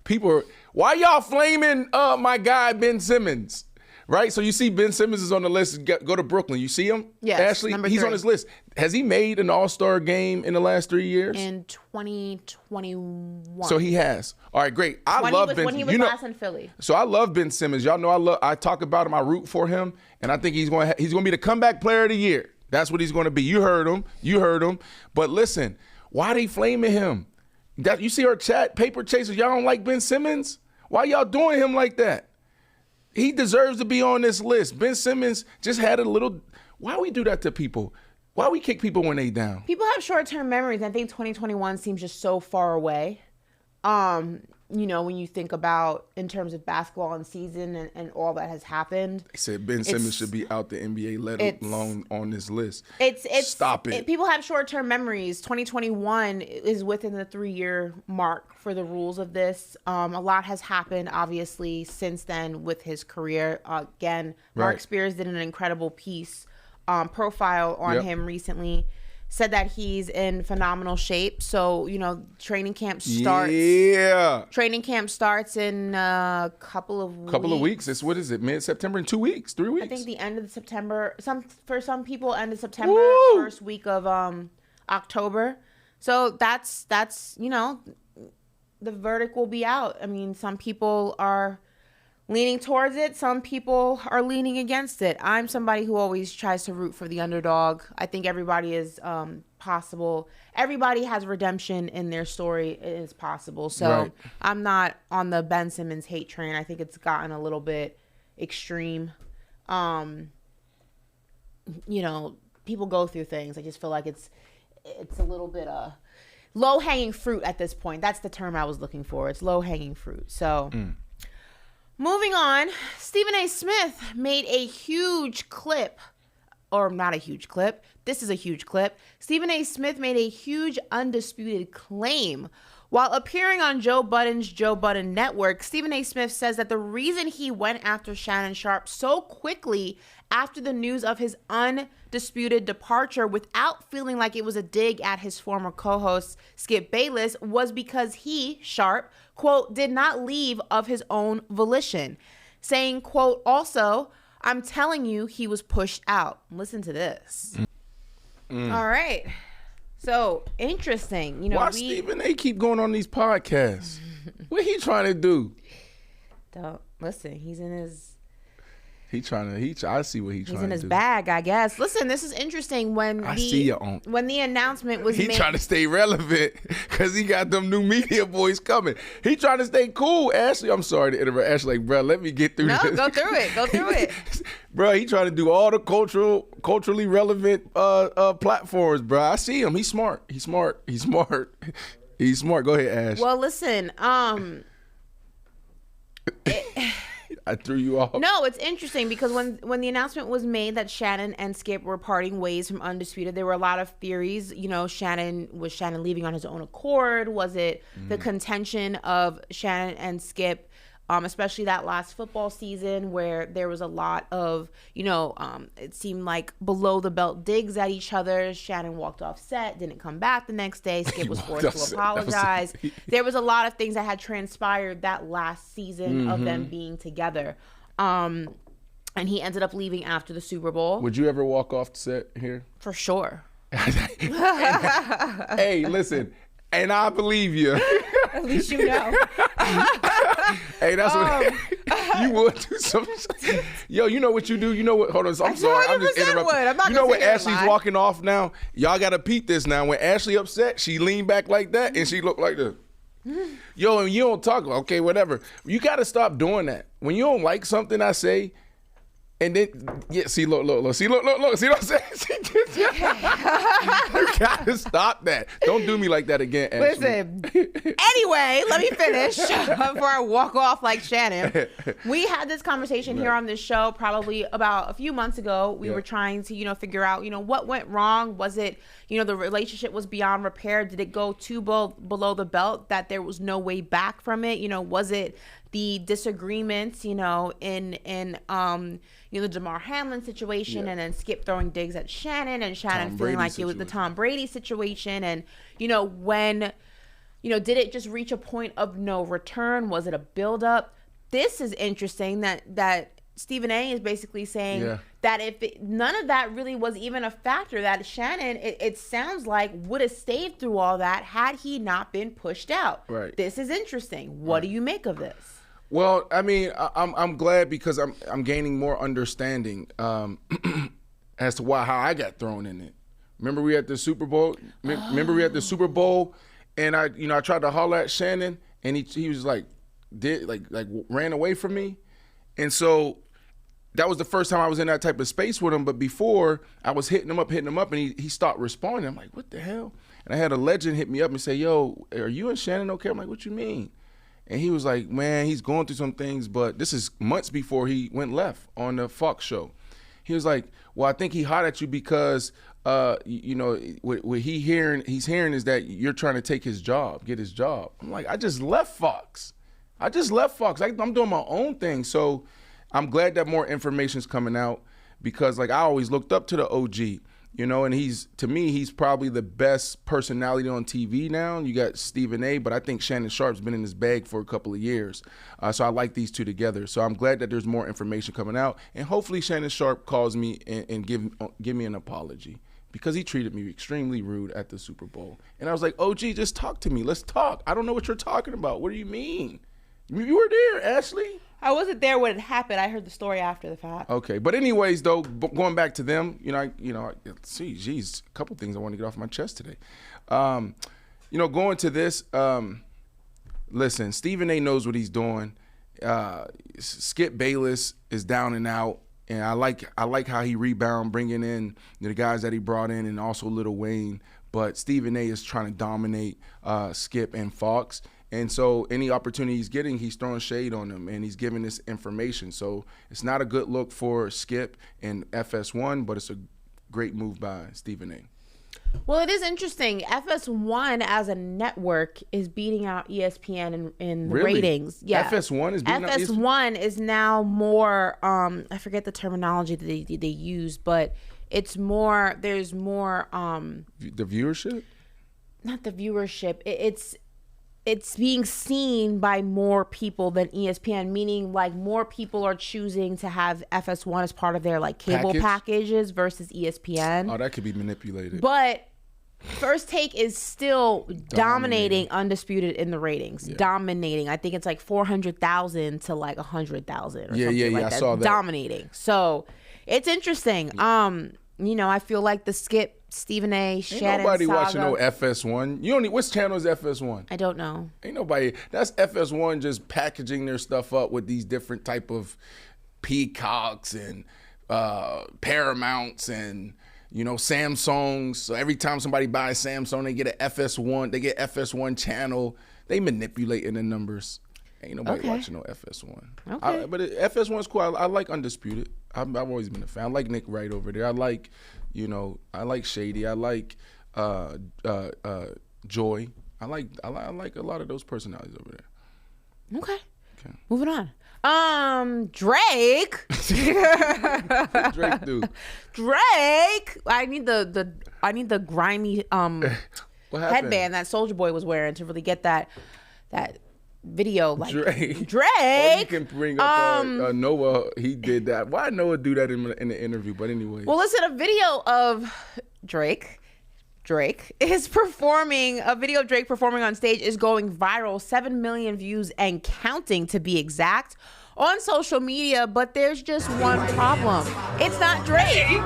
People, why y'all flaming my guy, Ben Simmons? Right, so you see Ben Simmons is on the list. Go to Brooklyn. You see him? Yes, Ashley, he's on his list. Has he made an All-Star game in the last 3 years? In 2021. So he has. All right, great. I love Ben. When he was last in Philly. So I love Ben Simmons. Y'all know I talk about him. I root for him, and I think he's going to be the comeback player of the year. That's what he's going to be. You heard him. But listen, why they flaming him? You see our chat, paper chasers. Y'all don't like Ben Simmons? Why y'all doing him like that? He deserves to be on this list. Ben Simmons just had a little. Why we do that to people? Why we kick people when they down? People have short-term memories. I think 2021 seems just so far away. When you think about in terms of basketball and season and all that has happened. They said Ben Simmons should be out the NBA, let alone on this list. Stop it. People have short-term memories. 2021 is within the 3-year mark for the rules of this. A lot has happened, obviously, since then with his career. Again, Mark Spears did an incredible piece profile on him recently. Said that he's in phenomenal shape. So, training camp starts. Yeah. Training camp starts in a couple of weeks. What is it? Mid-September in 2 weeks, 3 weeks? I think the end of September. For some people, end of September, first week of October. So that's the verdict will be out. I mean, some people are leaning towards it. Some people are leaning against it. I'm somebody who always tries to root for the underdog. I think everybody is possible. Everybody has redemption in their story. It is possible. So I'm not on the Ben Simmons hate train. I think it's gotten a little bit extreme. People go through things. I just feel like it's a little bit low-hanging fruit at this point. That's the term I was looking for. It's low-hanging fruit. So moving on, Stephen A. Smith made a huge clip, or not a huge clip. This is a huge clip. Stephen A. Smith made a huge undisputed claim While appearing on Joe Budden's Joe Budden Network, Stephen A. Smith says that the reason he went after Shannon Sharpe so quickly after the news of his undisputed departure without feeling like it was a dig at his former co-host Skip Bayless was because he, Sharpe, quote, did not leave of his own volition, saying, quote, also, I'm telling you, he was pushed out. Listen to this. All right. So, interesting. You know, why Stephen A. keep going on these podcasts? What he trying to do? Don't listen. He's in his. I see what he's trying to do. He's in his bag, I guess. Listen, this is interesting. When the announcement was made, he trying to stay relevant because he got them new media boys coming. He trying to stay cool. Ashley, I'm sorry to interrupt. Ashley, like, bro, let me get through this. No, go through it. Go through it. Bro, he trying to do all the culturally relevant platforms, bro. I see him. He's smart. He's smart. Go ahead, Ash. Well, listen. I threw you off. No, it's interesting because when the announcement was made that Shannon and Skip were parting ways from Undisputed, there were a lot of theories. You know, was Shannon leaving on his own accord? Was it the contention of Shannon and Skip, especially that last football season where there was a lot of, it seemed like below the belt digs at each other. Shannon walked off set, didn't come back the next day. Skip was forced to apologize. There was a lot of things that had transpired that last season of them being together. And he ended up leaving after the Super Bowl. Would you ever walk off the set here? For sure. Hey, listen, and I believe you. At least you know. Hey, that's what you would do something. Yo, you know what you do? You know what? Hold on. I'm sorry. I'm just interrupting. You know when Ashley's walking off now? Y'all got to peep this now. When Ashley upset, she leaned back like that and she looked like this. Yo, and you don't talk. Okay, whatever. You got to stop doing that. When you don't like something I say, and then, see, look. See what I'm saying? You gotta stop that. Don't do me like that again, Ashley. Listen, anyway, let me finish before I walk off like Shannon. We had this conversation here on this show probably about a few months ago. We were trying to, figure out, what went wrong. Was it, the relationship was beyond repair? Did it go too below the belt that there was no way back from it? Was it the disagreements, in the Damar Hamlin situation, and then Skip throwing digs at Shannon, and Shannon feeling like it was the Tom Brady situation, and when did it just reach a point of no return? Was it a buildup? This is interesting that Stephen A. is basically saying that if none of that really was even a factor, that Shannon, it sounds like, would have stayed through all that had he not been pushed out. Right. This is interesting. What do you make of this? Well, I mean, I'm glad because I'm gaining more understanding as to how I got thrown in it. Remember we had the Super Bowl. And I tried to holler at Shannon, and he was like ran away from me, and so that was the first time I was in that type of space with him. But before, I was hitting him up, and he stopped responding. I'm like, what the hell? And I had a legend hit me up and say, yo, are you and Shannon okay? I'm like, what you mean? And he was like, man, he's going through some things, but this is months before he went left on the Fox show. He was like, well, I think he hot at you because, what he's hearing is that you're trying to take his job, get his job. I'm like, I just left Fox. I'm doing my own thing. So I'm glad that more information's coming out because, I always looked up to the OG. And to me, he's probably the best personality on TV now. You got Stephen A., but I think Shannon Sharpe's been in his bag for a couple of years. So I like these two together. So I'm glad that there's more information coming out. And hopefully Shannon Sharpe calls me and give me an apology because he treated me extremely rude at the Super Bowl. And I was like, OG, just talk to me. Let's talk. I don't know what you're talking about. What do you mean? You were there, Ashley. I wasn't there when it happened. I heard the story after the fact. Okay, but anyways, though, going back to them, a couple things I want to get off my chest today. Going to this, listen, Stephen A. knows what he's doing. Skip Bayless is down and out, and I like how he rebound, bringing in the guys that he brought in, and also Lil Wayne. But Stephen A. is trying to dominate Skip and Fox. And so any opportunity he's getting, he's throwing shade on them, and he's giving this information. So it's not a good look for Skip and FS1, but it's a great move by Stephen A. Well, it is interesting. FS1 as a network is beating out ESPN in the Really? ratings. Yeah. FS1 is beating out ESPN? FS1 is now more, I forget the terminology that they use, but it's more, there's more. The viewership? Not the viewership. It's being seen by more people than ESPN, meaning like more people are choosing to have FS1 as part of their like cable packages versus ESPN. Oh, that could be manipulated. But First Take is still dominating Undisputed in the ratings. Yeah. Dominating. I think it's like 400,000 to like 100,000 or something like that. I saw that. Dominating. So it's interesting. You know, I feel like the Skip, Stephen A, Shannon Ain't nobody saga. watching no FS1. You don't need, which channel is FS1? I don't know. Ain't nobody. That's FS1 just packaging their stuff up with these different type of Peacocks and Paramounts and, you know, Samsungs. So every time somebody buys Samsung, they get an FS1. They get FS1 channel. They manipulating the numbers. Ain't nobody watching no FS1. Okay. But FS1 is cool. I like Undisputed. I've always been a fan. I like Nick Wright over there. I like, you know, I like Shady. I like Joy. I like a lot of those personalities over there. Okay. Moving on. Drake. Drake dude. Drake. I need the grimy headband that Soulja Boy was wearing to really get that video. Like Drake. Drake. You can bring up Noah. He did that. Why Noah do that in the interview? But anyway. Well, listen, a video of Drake is performing. A video of Drake performing on stage is going viral, 7 million views and counting, to be exact, on social media. But there's just one problem. It's not Drake.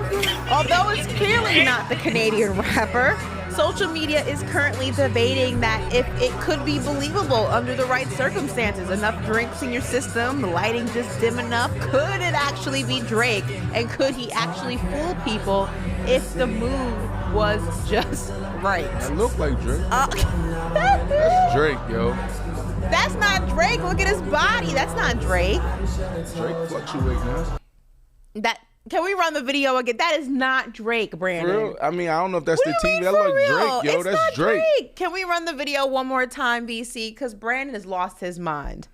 Although it's clearly not the Canadian rapper, social media is currently debating that if it could be believable under the right circumstances. Enough drinks in your system, the lighting just dim enough. Could it actually be Drake? And could he actually fool people if the mood was just right? That look like Drake. That's Drake, yo. That's not Drake. Look at his body. That's not Drake. Drake fluctuate, man. Can we run the video again? That is not Drake, Brandon. For real? I mean, I don't know if that's the TV. That look Drake, yo. It's that's not Drake. Can we run the video one more time, BC? Because Brandon has lost his mind.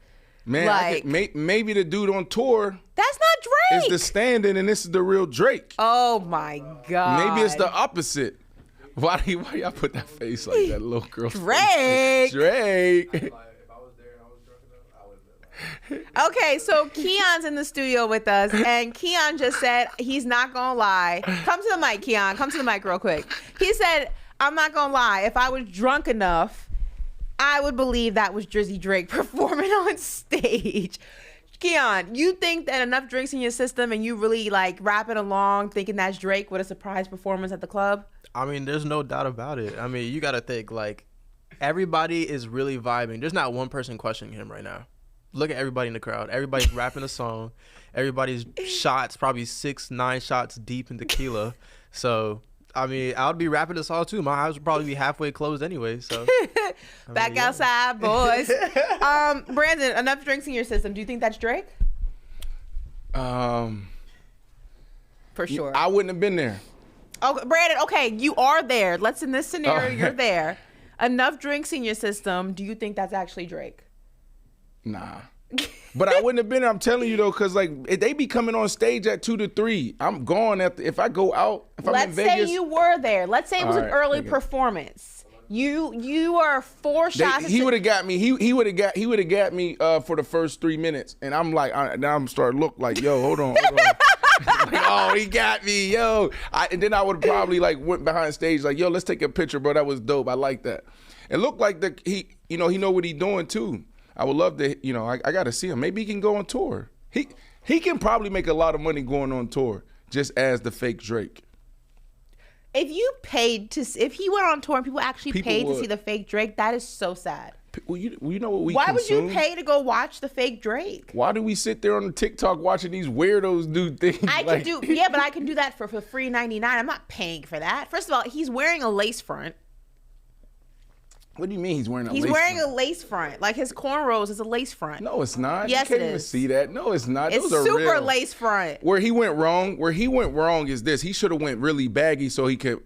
Man, like, maybe the dude on tour. That's not Drake. Is the stand-in, and this is the real Drake. Oh my God. Maybe it's the opposite. Why y'all put that face like that, little girl? Drake. Drake. Okay, so Keon's in the studio with us, and Keon just said he's not gonna lie. Come to the mic, Keon. Come to the mic real quick. He said, I'm not gonna lie. If I was drunk enough, I would believe that was Drizzy Drake performing on stage. Keon, you think that enough drinks in your system and you really like rapping along thinking that's Drake with a surprise performance at the club? I mean, there's no doubt about it. I mean, you gotta think, like, everybody is really vibing. There's not one person questioning him right now. Look at everybody in the crowd. Everybody's rapping a song. Everybody's shots, probably 6-9 shots deep in tequila. So, I mean, I would be rapping this all too. My eyes would probably be halfway closed anyway. So, Back outside, boys. Brandon, enough drinks in your system. Do you think that's Drake? For sure. I wouldn't have been there. Oh, Brandon, okay, you are there. Let's, in this scenario, you're there. Enough drinks in your system. Do you think that's actually Drake? Nah. But I wouldn't have been there, I'm telling you though, because like if they be coming on stage at 2 to 3. I'm gone if I go out, if I'm in Vegas. Let's say you were there. Let's say it was an early performance. You are 4 shots. He would have got me. He would have got me for the first 3 minutes, and I'm like, now I'm starting to look like, yo, hold on. Like, oh, he got me, yo. And then I would probably like went behind stage like, yo, let's take a picture, bro. That was dope. I like that. It looked like he know what he's doing too. I would love to, I got to see him. Maybe he can go on tour. He can probably make a lot of money going on tour just as the fake Drake. If he went on tour and people actually paid to see the fake Drake, that is so sad. Well, you know what we Why consume? would you pay to go watch the fake Drake? Why do we sit there on the TikTok watching these weirdos do things? But I can do that for free $99. I'm not paying for that. First of all, he's wearing a lace front. What do you mean he's wearing a lace front? He's wearing a lace front. Like his cornrows is a lace front. No, it's not. Yes, you can't it even is. see that. No, it's not. It's Those are super real. lace front. Where he went wrong is this. He should have went really baggy so he could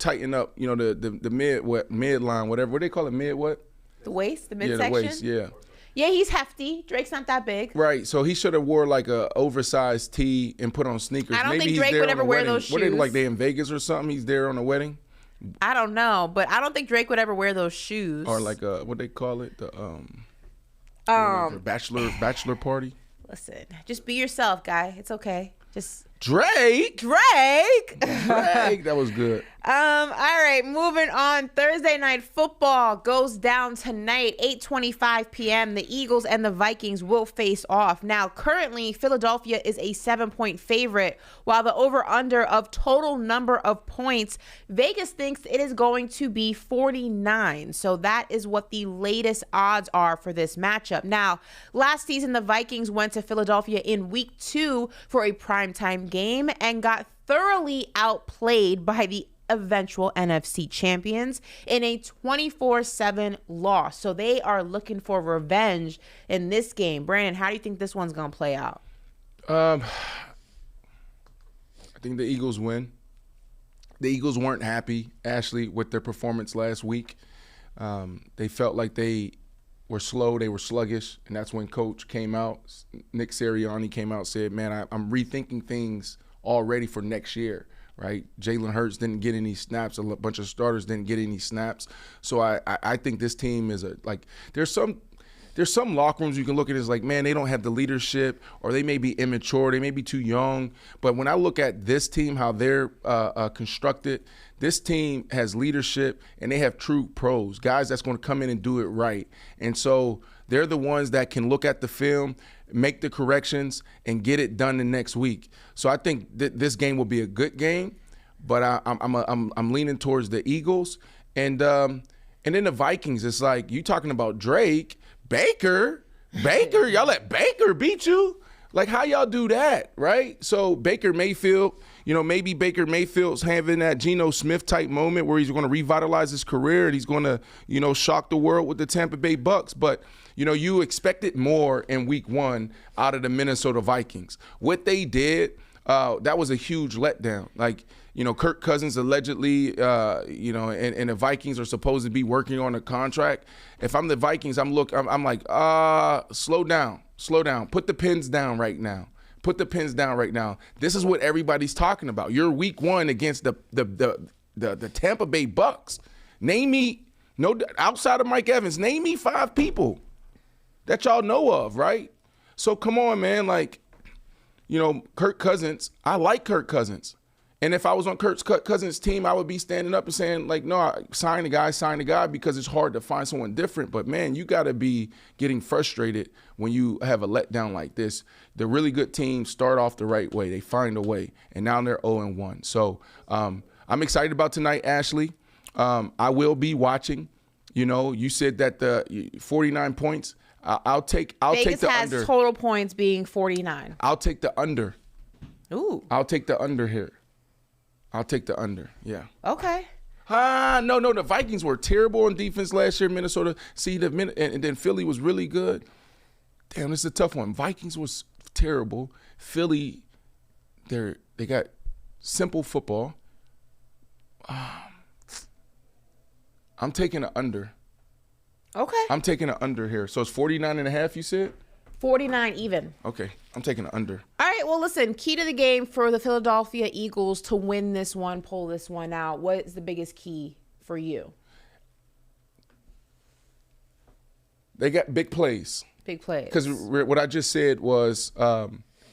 tighten up, the midline, whatever. What do they call it? Mid what? The waist, the Yeah, midsection. the waist. Yeah. Yeah, he's hefty. Drake's not that big. Right. So he should have wore like a oversized tee and put on sneakers. I don't Maybe think he's Drake there would on ever a wear wedding. those What they shoes. like? They in Vegas or something? He's there on a wedding. I don't know, but I don't think Drake would ever wear those shoes. Or like what they call it? The bachelor party. Listen, just be yourself, guy. It's okay. Just Drake. That was good. All right, moving on. Thursday night football goes down tonight, 8:25 p.m. The Eagles and the Vikings will face off. Now, currently, Philadelphia is a 7-point favorite, while the over-under of total number of points, Vegas thinks it is going to be 49. So that is what the latest odds are for this matchup. Now, last season, the Vikings went to Philadelphia in week 2 for a primetime game and got thoroughly outplayed by the eventual NFC champions in a 24-7 loss. So they are looking for revenge in this game. Brandon, how do you think this one's going to play out? I think the Eagles win. The Eagles weren't happy, Ashley, with their performance last week. They felt like they were slow, they were sluggish, and that's when Coach came out, Nick Sirianni came out and said, man, I'm rethinking things already for next year. Right, Jalen Hurts didn't get any snaps. A bunch of starters didn't get any snaps. So I think this team is there's some locker rooms you can look at as like, man, they don't have the leadership, or they may be immature, they may be too young. But when I look at this team, how they're constructed, this team has leadership and they have true pros, guys that's going to come in and do it right. And so they're the ones that can look at the film, make the corrections, and get it done the next week. So I think this game will be a good game, but I'm leaning towards the Eagles, and then the Vikings. It's like you talking about Drake, Baker. Y'all let Baker beat you? Like, how y'all do that, right? So Baker Mayfield, maybe Baker Mayfield's having that Geno Smith type moment where he's going to revitalize his career and he's going to, shock the world with the Tampa Bay Bucks. But, you expected more in week 1 out of the Minnesota Vikings. What they did, that was a huge letdown. Like, Kirk Cousins allegedly, and the Vikings are supposed to be working on a contract. If I'm the Vikings, I'm like, slow down. Put the pins down right now. This is what everybody's talking about. You're week 1 against the Tampa Bay Bucks. Name me, outside of Mike Evans, name me 5 people that y'all know of, right? So come on, man. Like, Kirk Cousins, I like Kirk Cousins. And if I was on Kirk Cousins' team, I would be standing up and saying, like, no, sign the guy, because it's hard to find someone different. But, man, you got to be getting frustrated when you have a letdown like this. The really good teams start off the right way. They find a way. And now they're 0-1. So I'm excited about tonight, Ashley. I will be watching. You said that the 49 points. I'll take the under. Vegas has total points being 49. I'll take the under. Ooh. I'll take the under here. Yeah. Okay. No, the Vikings were terrible on defense last year. Minnesota, and then Philly was really good. Damn, this is a tough one. Vikings was terrible. Philly, they got simple football. I'm taking an under. Okay. I'm taking an under here. So it's 49.5, you said? 49 even. Okay, I'm taking an under. All right, well, listen, key to the game for the Philadelphia Eagles to win this one, pull this one out. What is the biggest key for you? They got big plays. Big plays. Because what I just said was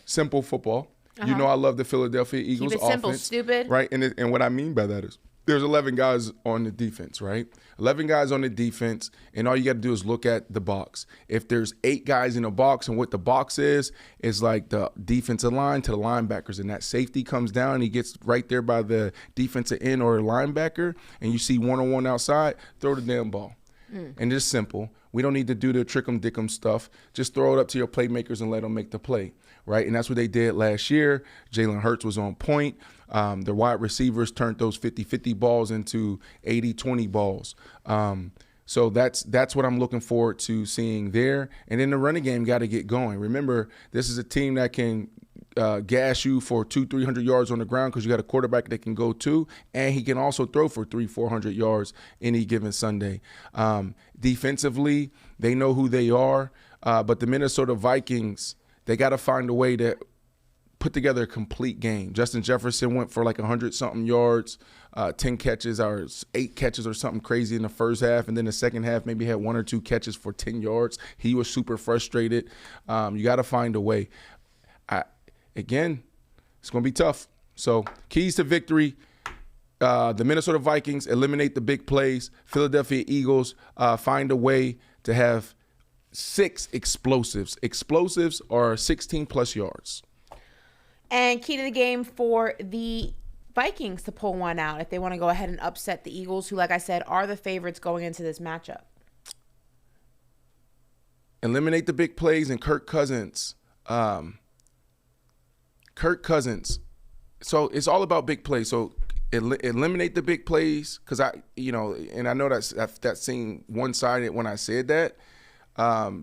simple football. Uh-huh. I love the Philadelphia Eagles Keep it simple, offense, stupid. right? And what I mean by that is there's 11 guys on the defense, right? 11 guys on the defense, and all you got to do is look at the box. If there's 8 guys in the box, and what the box is like the defensive line to the linebackers, and that safety comes down, he gets right there by the defensive end or linebacker, and you see one-on-one outside, throw the damn ball. And it's simple. We don't need to do the trick-em-dick-em stuff. Just throw it up to your playmakers and let them make the play, right? And that's what they did last year. Jalen Hurts was on point. The wide receivers turned those 50-50 balls into 80-20 balls. So that's what I'm looking forward to seeing there. And then the running game got to get going. Remember, this is a team that can gas you for 200-300 yards on the ground because you got a quarterback that can go too, and he can also throw for 300-400 yards any given Sunday. Defensively, they know who they are, but the Minnesota Vikings, they got to find a way to put together a complete game. Justin Jefferson went for like 100-something yards, 10 catches or 8 catches or something crazy in the first half, and then the second half maybe had 1 or 2 catches for 10 yards. He was super frustrated. You got to find a way. Again, it's going to be tough. So keys to victory, the Minnesota Vikings eliminate the big plays. Philadelphia Eagles find a way to have 6 explosives. Explosives are 16-plus yards. And key to the game for the Vikings to pull one out if they want to go ahead and upset the Eagles, who, like I said, are the favorites going into this matchup. Eliminate the big plays and Kirk Cousins. So it's all about big plays. So eliminate the big plays because I know that seemed one-sided when I said that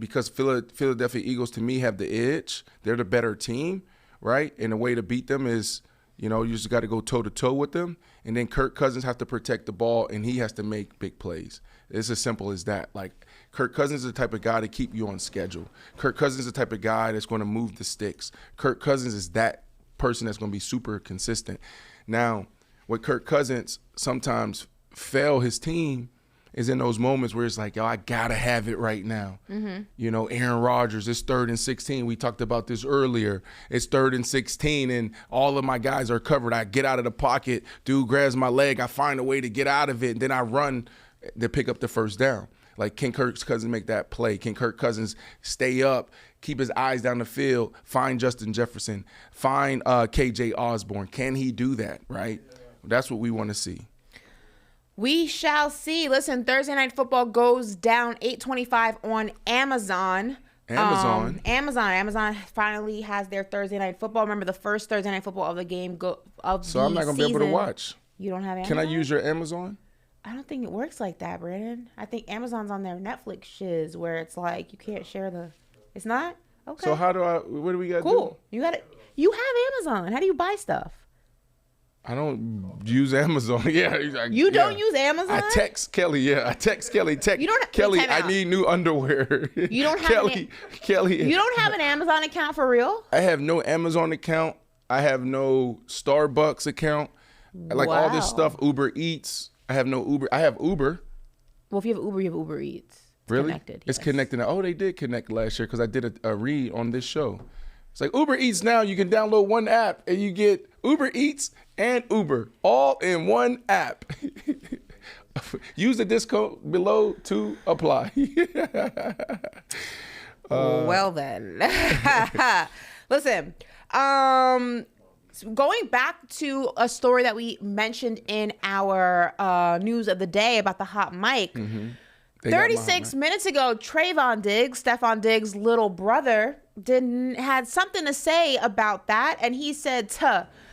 because Philadelphia Eagles to me have the edge. They're the better team. Right? And the way to beat them is, you just got to go toe-to-toe with them. And then Kirk Cousins has to protect the ball, and he has to make big plays. It's as simple as that. Like, Kirk Cousins is the type of guy to keep you on schedule. Kirk Cousins is the type of guy that's going to move the sticks. Kirk Cousins is that person that's going to be super consistent. Now, what Kirk Cousins sometimes fail his team is in those moments where it's like, yo, I got to have it right now. Mm-hmm. Aaron Rodgers, it's 3rd and 16. We talked about this earlier. It's 3rd and 16, and all of my guys are covered. I get out of the pocket. Dude grabs my leg. I find a way to get out of it, and then I run to pick up the first down. Like, can Kirk Cousins make that play? Can Kirk Cousins stay up, keep his eyes down the field, find Justin Jefferson, find KJ Osborne? Can he do that, right? That's what we want to see. We shall see. Listen, Thursday Night Football goes down 8:25 on Amazon. Amazon finally has their Thursday Night Football. Remember, the first Thursday Night Football of the game So I'm not going to be able to watch. You don't have Amazon? Can I use your Amazon? I don't think it works like that, Brandon. I think Amazon's on their Netflix shiz where it's like you can't share the... It's not? Okay. So what do we got to do? Cool. You have Amazon. How do you buy stuff? I don't use Amazon. You don't use Amazon? I text Kelly. Yeah, I text Kelly. Kelly, I need new underwear. You don't have Kelly. You don't have an Amazon account for real? I have no Amazon account. I have no Starbucks account. Like all this stuff, Uber Eats. I have no Uber. I have Uber. Well, if you have Uber, you have Uber Eats. It's really? Connected. It's connected. Oh, they did connect last year because I did a read on this show. It's like Uber Eats now. You can download one app and you get Uber Eats and Uber all in one app. Use the discount below to apply. Well then, listen. Going back to a story that we mentioned in our news of the day about the hot mic. Mm-hmm. 36 minutes ago, Stefon Diggs' little brother, had something to say about that, and he said,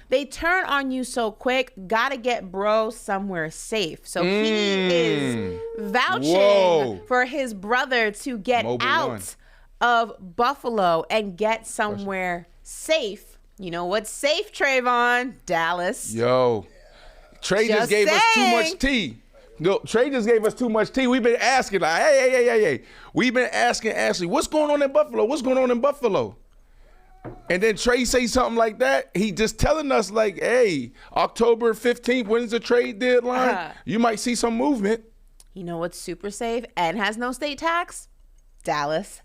they turn on you so quick, gotta get bro somewhere safe. So he is vouching for his brother to get out of Buffalo and get somewhere safe. You know what's safe, Trayvon? Dallas. Yo, Trey just gave us too much tea. No, Trey just gave us too much tea. We've been asking, like, hey. We've been asking Ashley, what's going on in Buffalo? What's going on in Buffalo? And then Trey say something like that. He just telling us, like, hey, October 15th, when's the trade deadline? You might see some movement. You know what's super safe and has no state tax? Dallas.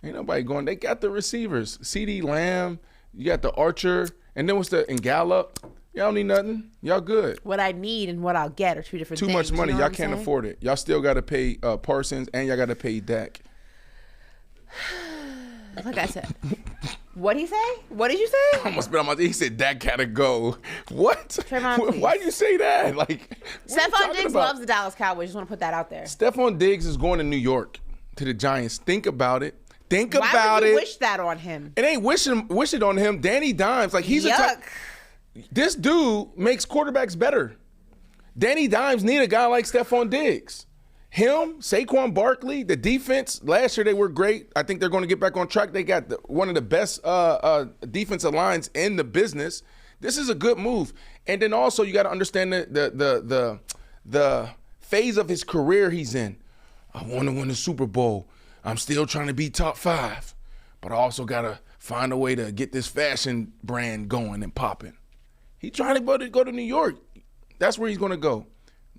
Ain't nobody going. They got the receivers. CeeDee Lamb, you got the Archer, and then and Gallup. Y'all don't need nothing. Y'all good. What I need and what I'll get are two different things. Too much money. You know y'all can't afford it. Y'all still got to pay Parsons, and y'all got to pay Dak. Like I said. What'd he say? What did you say? I almost spit on my... He said Dak got to go. What? Trayvon, why do you say that? Like, Stefon Diggs loves the Dallas Cowboys. Just want to put that out there. Stefon Diggs is going to New York to the Giants. Think about it. Why would you wish that on him? It ain't wish it on him. Danny Dimes, like he's this dude makes quarterbacks better. Danny Dimes need a guy like Stefon Diggs. Him, Saquon Barkley, the defense, last year they were great. I think they're going to get back on track. They got one of the best defensive lines in the business. This is a good move. And then also you got to understand the phase of his career he's in. I want to win the Super Bowl. I'm still trying to be top 5. But I also got to find a way to get this fashion brand going and popping. He's trying to go to New York. That's where he's going to go.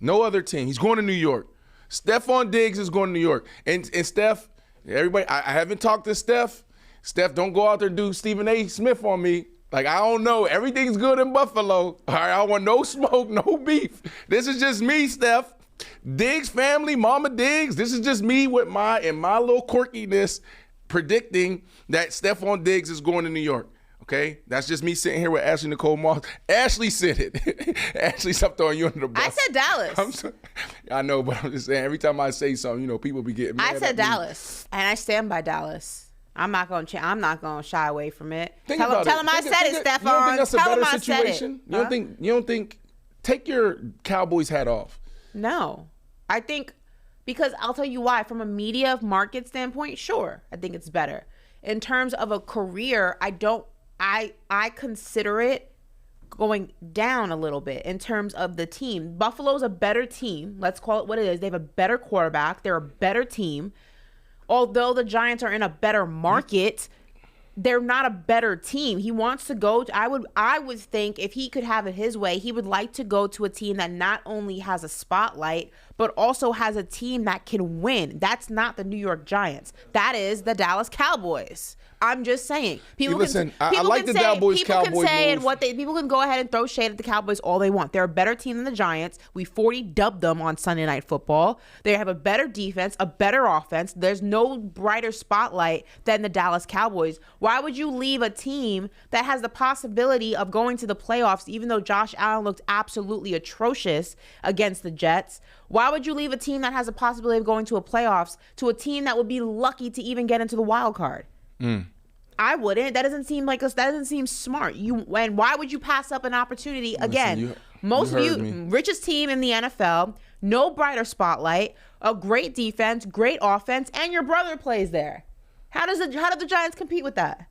No other team. He's going to New York. Stefon Diggs is going to New York. And Steph, everybody, I haven't talked to Steph. Steph, don't go out there and do Stephen A. Smith on me. Like, I don't know. Everything's good in Buffalo. All right, I want no smoke, no beef. This is just me, Steph. Diggs family, Mama Diggs. This is just me with my little quirkiness predicting that Stefon Diggs is going to New York. Okay, that's just me sitting here with Ashley Nicole Moss. Ashley said it. Ashley, stop throwing you under the bus. I said Dallas. I know, but I'm just saying, every time I say something, people be getting mad. I said Dallas, and I stand by Dallas. I'm not going to shy away from it. Tell him I said it, Stefon. You don't think that's a Tell him better I said it. situation? You don't think? Take your Cowboys hat off. No, I think because I'll tell you why. From a media market standpoint, sure, I think it's better. In terms of a career, I consider it going down a little bit in terms of the team. Buffalo's a better team. Let's call it what it is. They have a better quarterback. They're a better team. Although the Giants are in a better market, they're not a better team. He wants to go to, I would think if he could have it his way, he would like to go to a team that not only has a spotlight, but also has a team that can win. That's not the New York Giants. That is the Dallas Cowboys. I'm just saying. I like the Cowboys. People can say and people can go ahead and throw shade at the Cowboys all they want. They're a better team than the Giants. We 40 dubbed them on Sunday Night Football. They have a better defense, a better offense. There's no brighter spotlight than the Dallas Cowboys. Why would you leave a team that has the possibility of going to the playoffs, even though Josh Allen looked absolutely atrocious against the Jets? Why would you leave a team that has a possibility of going to a playoffs to a team that would be lucky to even get into the wild card? I wouldn't. That doesn't seem smart. And why would you pass up an opportunity again? Richest team in the NFL, no brighter spotlight, a great defense, great offense, and your brother plays there. How did the Giants compete with that?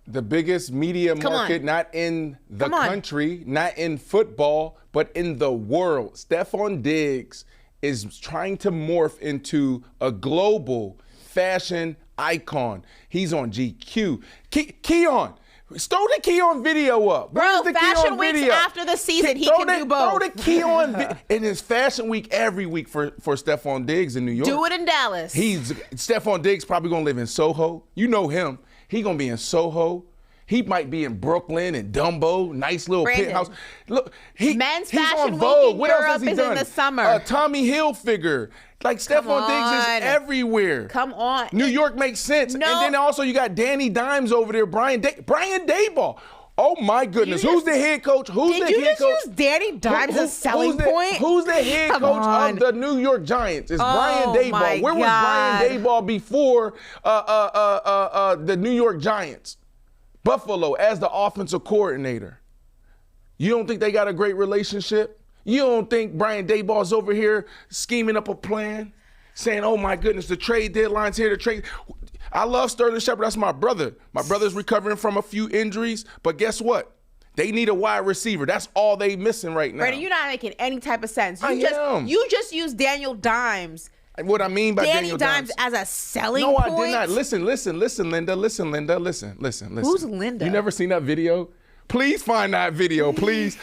The biggest media market, not in the country, not in football, but in the world. Stefon Diggs is trying to morph into a global fashion icon. He's on GQ. Keon, throw the Keon video up. Bro, Fashion Week's after the season. He can do both. Throw the Keon in his Fashion Week every week for Stefon Diggs in New York. Do it in Dallas. Stefon Diggs probably going to live in Soho. You know him. He going to be in Soho. He might be in Brooklyn and Dumbo, nice little penthouse. Look, Men's he's Fashion on Vogue. Week What in else has Europe he is done? in the summer. Tommy Hilfiger. Like, Stefon Diggs is everywhere. Come on. New York makes sense. No. And then also you got Danny Dimes over there, Brian Daboll. Oh, my goodness. Who's the head coach? Did you just use Danny Dimes as a selling point? Who's the head coach of the New York Giants? It's Brian Daboll. Where was Brian Daboll before the New York Giants? Buffalo as the offensive coordinator. You don't think they got a great relationship? You don't think Brian Daboll's over here scheming up a plan, saying, oh my goodness, the trade deadline's here to trade. I love Sterling Shepard. That's my brother. My brother's recovering from a few injuries, but guess what? They need a wide receiver. That's all they missing right now. Brady, you're not making any type of sense. You just used Daniel Dimes. What I mean by Daniel Dimes as a selling point? No, I did not. Listen, Linda. Listen. Who's Linda? You never seen that video? Please find that video, please.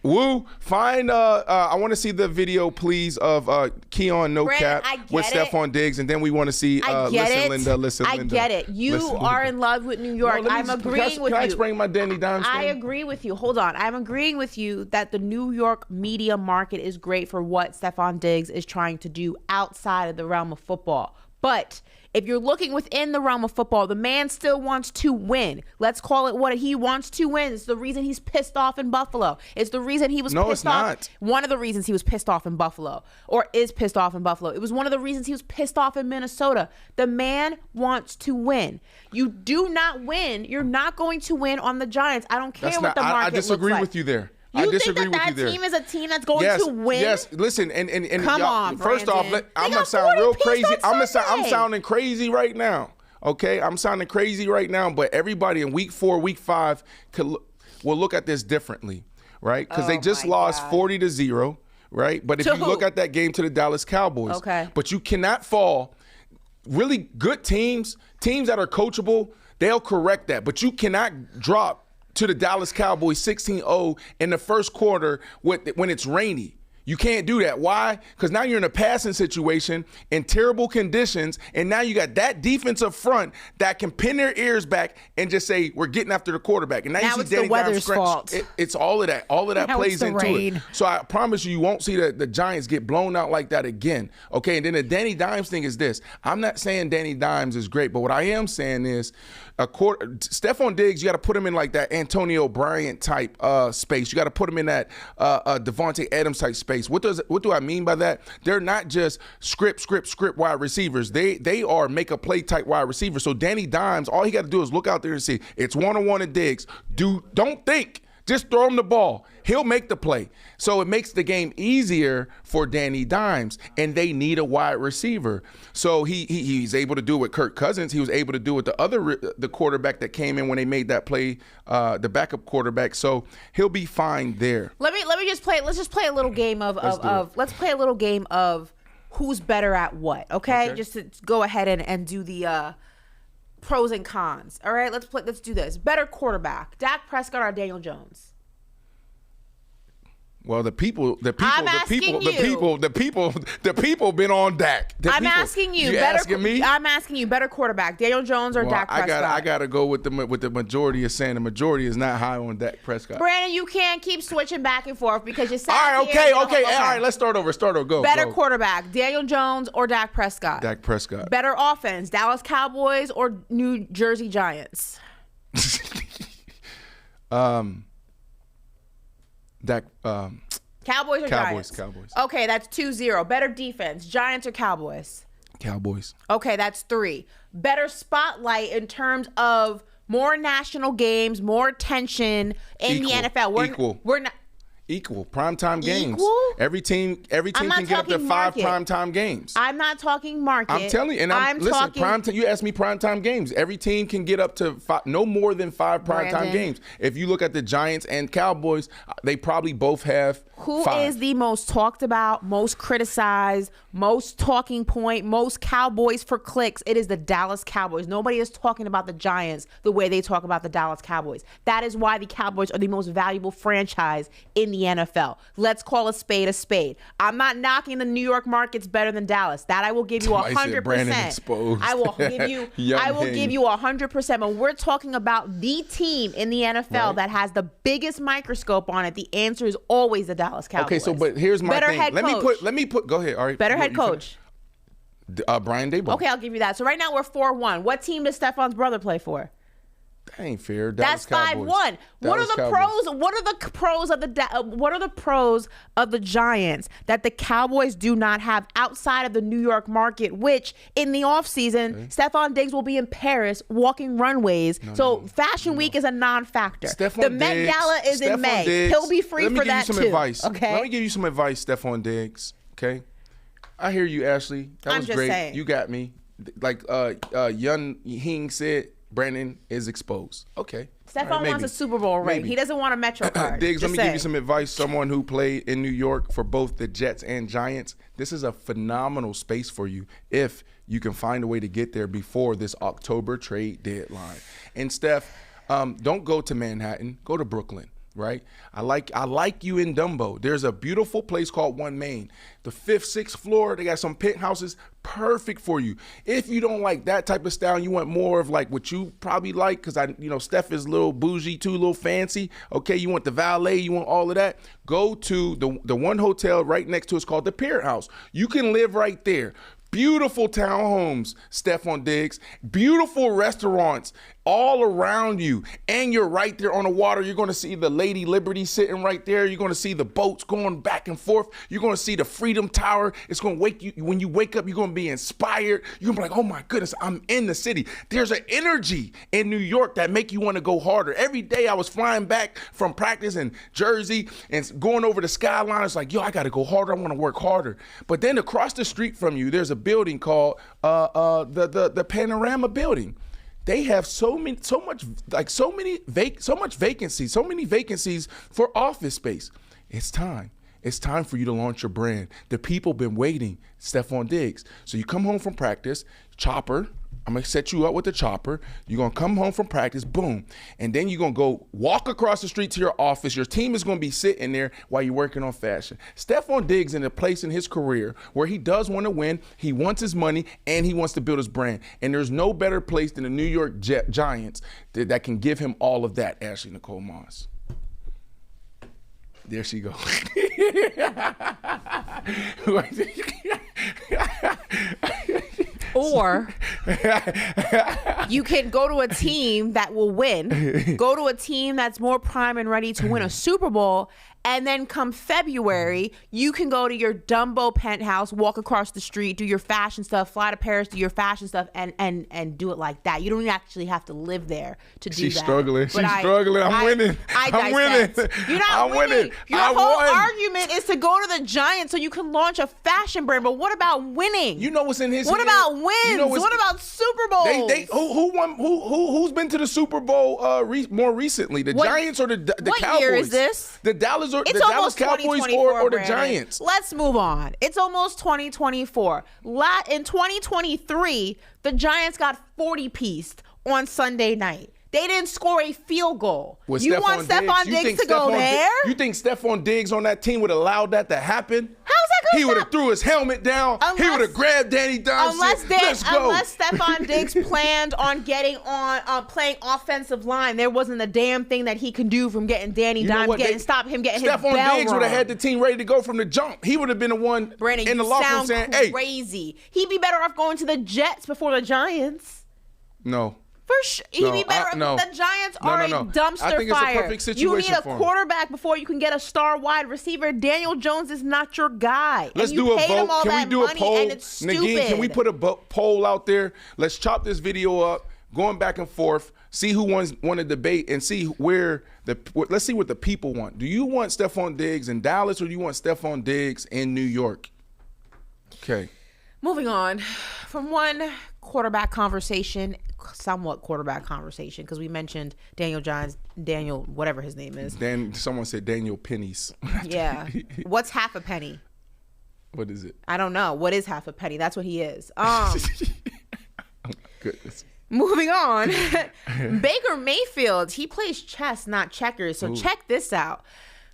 Woo, find, I want to see the video, please, of Keon No Cap with Stefon Diggs, and then we want to see, listen, Linda. I get it. You are in love with New York. I'm agreeing with you. Can I explain my Danny Dimes thing? I agree with you. Hold on. I'm agreeing with you that the New York media market is great for what Stefon Diggs is trying to do outside of the realm of football. But if you're looking within the realm of football, the man still wants to win. Let's call it what he wants to win. It's the reason he's pissed off in Buffalo. It's the reason he was pissed off. No, it's not. One of the reasons he was pissed off in Buffalo, or is pissed off in Buffalo. It was one of the reasons he was pissed off in Minnesota. The man wants to win. You do not win. You're not going to win on the Giants. I don't care what the market looks like. I disagree with you there. You disagree think with you that there. team is a team that's going to win? Yes, listen, and Come y'all, on, first off, Brandon. I'm They gonna got sound 40 real apiece crazy. on I'm Sunday. sounding crazy right now. Okay, I'm sounding crazy right now, but everybody in week 4, week 5 will look at this differently, right? Because they just lost 40-0, right? But if To you look who? at that game to the Dallas Cowboys, Okay. But you cannot fall. Really good teams that are coachable, they'll correct that. But you cannot drop to the Dallas Cowboys 16-0 in the first quarter when it's rainy. You can't do that. Why? Because now you're in a passing situation in terrible conditions, and now you got that defensive front that can pin their ears back and just say, we're getting after the quarterback. And now Now you see it's the Danny weather's Dimes fault. It's all of that. All of that Now plays it's the into rain. it. So I promise you won't see the Giants get blown out like that again. Okay, and then the Danny Dimes thing is this. I'm not saying Danny Dimes is great, but what I am saying is Stefon Diggs, you got to put him in like that Antonio Bryant type space. You got to put him in that Devontae Adams type space. What do I mean by that? They're not just script wide receivers. They are make a play type wide receivers. So Danny Dimes, all he got to do is look out there and see it's 1-on-1 at Diggs. Don't think. Just throw him the ball. He'll make the play. So it makes the game easier for Danny Dimes, and they need a wide receiver. So he's able to do it with Kirk Cousins. He was able to do it with the quarterback that came in when they made that play, the backup quarterback. So he'll be fine there. Let me just play. Let's just play a little game let's play a little game of who's better at what. Okay? Just to go ahead and do the pros and cons. All right, let's do this. Better quarterback, Dak Prescott or Daniel Jones? Well, the people been on Dak. I'm asking you. You asking me? I'm asking you. Better quarterback, Daniel Jones or Dak Prescott? I gotta go with the majority of saying the majority is not high on Dak Prescott. Brandon, you can't keep switching back and forth because you said. All right, okay. All right, let's start over. Go. Better quarterback, Daniel Jones or Dak Prescott? Dak Prescott. Better offense, Dallas Cowboys or New Jersey Giants? Cowboys or Giants? Cowboys. Okay, that's 2-0. Better defense, Giants or Cowboys? Cowboys. Okay, that's 3. Better spotlight in terms of more national games, more attention in the NFL. We're not equal primetime games. Equal? Every team can get up to 5 primetime games. I'm not talking market. I'm telling you, and listen, primetime. You asked me primetime games. Every team can get up to 5, no more than 5 primetime games. If you look at the Giants and Cowboys, they probably both have. Who 5. is the most talked about, most criticized, most talking point, most Cowboys for clicks? It is the Dallas Cowboys. Nobody is talking about the Giants the way they talk about the Dallas Cowboys. That is why the Cowboys are the most valuable franchise in the NFL. Let's call a spade a spade. I'm not knocking the New York markets better than Dallas. That I will give you 100%. I will give you 100%. But we're talking about the team in the NFL that has the biggest microscope on it. The answer is always the Dallas Cowboys. Okay, so but here's my better thing. Head coach. Let me put. Go ahead. All right. Better head coach. Brian Daboll. Okay, I'll give you that. So right now we're 4-1. What team does Stefon's brother play for? That ain't fair. That's 5-1. What are the pros? What are the pros of the Giants that the Cowboys do not have outside of the New York market? Which in the offseason, Stefon Diggs will be in Paris walking runways. Fashion Week is a non-factor. The Met Gala is in May. Diggs, He'll be free for that too. Let me give you some advice. Okay. Let me give you some advice, Stefon Diggs. Okay. I hear you, Ashley. That was great. Saying. You got me. Like Yun Hing said. Brandon is exposed. Okay. Stefon wants a Super Bowl ring. He doesn't want a Metro card. Diggs, let me give you some advice. Someone who played in New York for both the Jets and Giants. This is a phenomenal space for you if you can find a way to get there before this October trade deadline. And Steph, don't go to Manhattan. Go to Brooklyn. Right? I like you in Dumbo. There's a beautiful place called One Main. The 5th, 6th floor, they got some penthouses, perfect for you. If you don't like that type of style, you want more of like what you probably like, because Steph is a little bougie too, a little fancy. Okay, you want the valet, you want all of that. Go to the one hotel right next to it's called the Parrot House. You can live right there. Beautiful townhomes, Stefon Diggs. Beautiful restaurants all around you. And you're right there on the water. You're going to see the Lady Liberty sitting right there. You're going to see the boats going back and forth. You're going to see the Freedom Tower. It's going to wake you. When you wake up, you're going to be inspired. You're going to be like, oh my goodness, I'm in the city. There's an energy in New York that make you want to go harder. Every day I was flying back from practice in Jersey and going over the skyline. It's like, yo, I got to go harder. I want to work harder. But then across the street from you, there's a building called the Panorama Building. They have so many vacancies for office space. It's time. It's time for you to launch your brand. The people been waiting, Stefon Diggs. So you come home from practice, chopper. I'm going to set you up with the chopper. You're going to come home from practice, boom. And then you're going to go walk across the street to your office. Your team is going to be sitting there while you're working on fashion. Stefon Diggs in a place in his career where he does want to win, he wants his money, and he wants to build his brand. And there's no better place than the New York Giants that can give him all of that, Ashley Nicole Moss. There she goes. Or you can go to a team that will win, go to a team that's more prime and ready to win a Super Bowl, and then come February, you can go to your Dumbo penthouse, walk across the street, do your fashion stuff, fly to Paris, do your fashion stuff, and do it like that. You don't actually have to live there to do that. She's struggling. I'm winning. I'm winning. You're not winning. Your whole argument is to go to the Giants so you can launch a fashion brand. But what about winning? You know what's in his What head? about wins? You know what about Super Bowls? Who won? Who's been to the Super Bowl more recently? The Giants or the what Cowboys? What year is this? The Dallas or It's the Dallas almost Cowboys or the Giants. Let's move on. It's almost 2024. In 2023, the Giants got 40-pieced on Sunday night. They didn't score a field goal. You want Stefon Diggs to go there? You think Stefon Diggs on that team would have allowed that to happen? How's that going to He would have threw his helmet down. He would have grabbed Danny Dimes. Let's go. Unless Stefon Diggs planned on playing offensive line, there wasn't a damn thing that he could do from getting Danny Dimes, stop him getting his bell Stefon Diggs rung. would have had the team ready to go from the jump. He would have been the one Brandon, in the locker room saying, "Hey, crazy." He'd be better off going to the Jets before the Giants. No. For sure, he'd be better. The Giants are a dumpster I think fire. It's a perfect situation you need a for him. quarterback before you can get a star wide receiver. Daniel Jones is not your guy. Let's do a vote. Can we do a poll? And it's stupid. Nagin, can we put a poll out there? Let's chop this video up, going back and forth. See who won a debate and see let's see what the people want. Do you want Stefon Diggs in Dallas or do you want Stefon Diggs in New York? Okay. Moving on from one somewhat quarterback conversation, because we mentioned Daniel Jones, Daniel, whatever his name is. Someone said Daniel Pennies. Yeah. What's half a penny? What is it? I don't know. What is half a penny? That's what he is. Oh my goodness. Moving on. Baker Mayfield, he plays chess, not checkers. So check this out.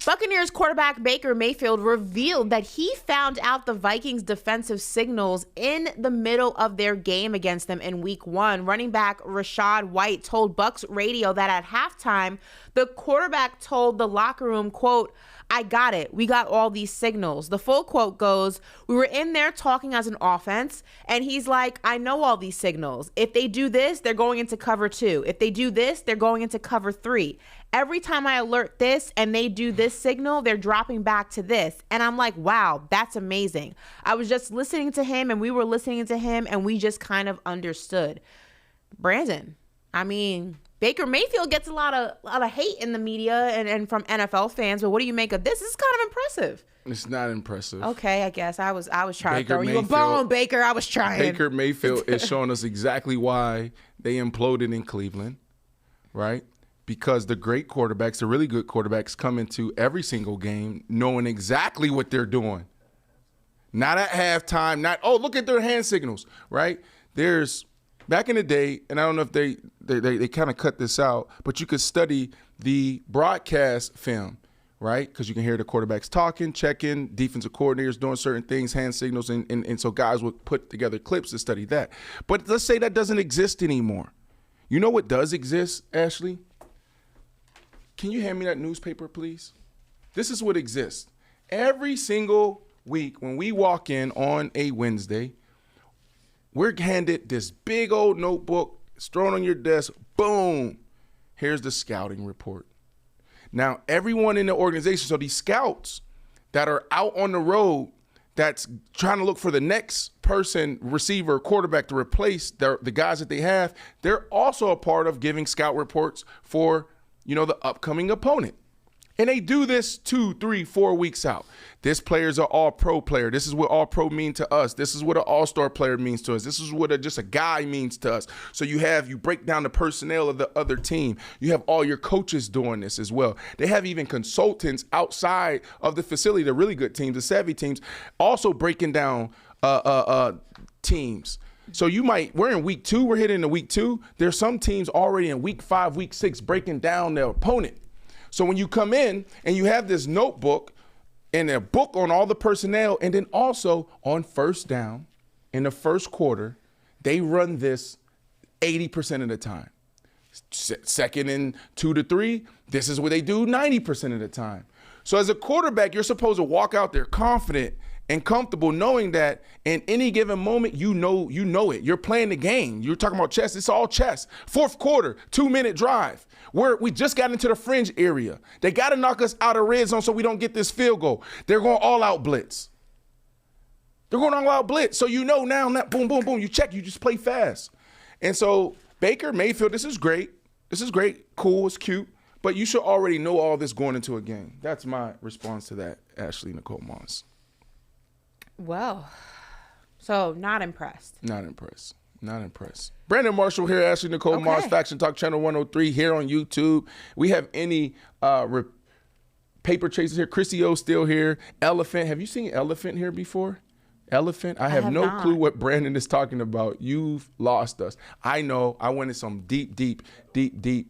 Buccaneers quarterback Baker Mayfield revealed that he found out the Vikings' defensive signals in the middle of their game against them in Week 1. Running back Rachaad White told Bucs Radio that at halftime, the quarterback told the locker room, quote, "I got it. We got all these signals." The full quote goes, "We were in there talking as an offense, and he's like, I know all these signals. If they do this, they're going into cover 2. If they do this, they're going into cover 3. Every time I alert this and they do this signal, they're dropping back to this." And I'm like, wow, that's amazing. I was just listening to him and we were listening to him and we just kind of understood. Brandon, I mean, Baker Mayfield gets a lot of hate in the media and from NFL fans, but what do you make of this? This is kind of impressive. It's not impressive. Okay, I guess I was trying Baker to throw you a bone, Baker. I was trying. Baker Mayfield is showing us exactly why they imploded in Cleveland, right? Because the great quarterbacks, the really good quarterbacks, come into every single game knowing exactly what they're doing. Not at halftime, look at their hand signals, right? There's, back in the day, and I don't know if they kind of cut this out, but you could study the broadcast film, right? Because you can hear the quarterbacks talking, checking, defensive coordinators doing certain things, hand signals, and so guys would put together clips to study that. But let's say that doesn't exist anymore. You know what does exist, Ashley? Can you hand me that newspaper, please? This is what exists. Every single week when we walk in on a Wednesday we're handed this big old notebook. It's thrown on your desk. Boom. Here's the scouting report. Now, everyone in the organization, so these scouts that are out on the road that's trying to look for the next person, receiver, quarterback to replace the guys that they have, they're also a part of giving scout reports for, the upcoming opponent. And they do this 2, 3, 4 weeks out. This player's an all-pro player. This is what all-pro mean to us. This is what an all-star player means to us. This is what just a guy means to us. So you break down the personnel of the other team. You have all your coaches doing this as well. They have even consultants outside of the facility, the really good teams, the savvy teams, also breaking down teams. So we're in week 2, we're hitting the week 2. There's some teams already in week 5, week 6 breaking down their opponent. So when you come in and you have this notebook and a book on all the personnel, and then also on first down in the first quarter, they run this 80% of the time. Second and 2 to 3, this is what they do 90% of the time. So as a quarterback, you're supposed to walk out there confident and comfortable knowing that in any given moment, you know it. You're playing the game. You're talking about chess. It's all chess. Fourth quarter, 2-minute drive. We just got into the fringe area. They got to knock us out of red zone so we don't get this field goal. They're going all out blitz. So now, boom, boom, boom. You check. You just play fast. And so Baker Mayfield, this is great. Cool. It's cute. But you should already know all this going into a game. That's my response to that, Ashley Nicole Moss. Well, so not impressed. Not impressed. Brandon Marshall here, Ashley Nicole Moss, Faction Talk Channel 103 here on YouTube. We have any paper chasers here. Chrissy O still here. Elephant. Have you seen Elephant here before? Elephant? I have no clue what Brandon is talking about. You've lost us. I know. I went in some deep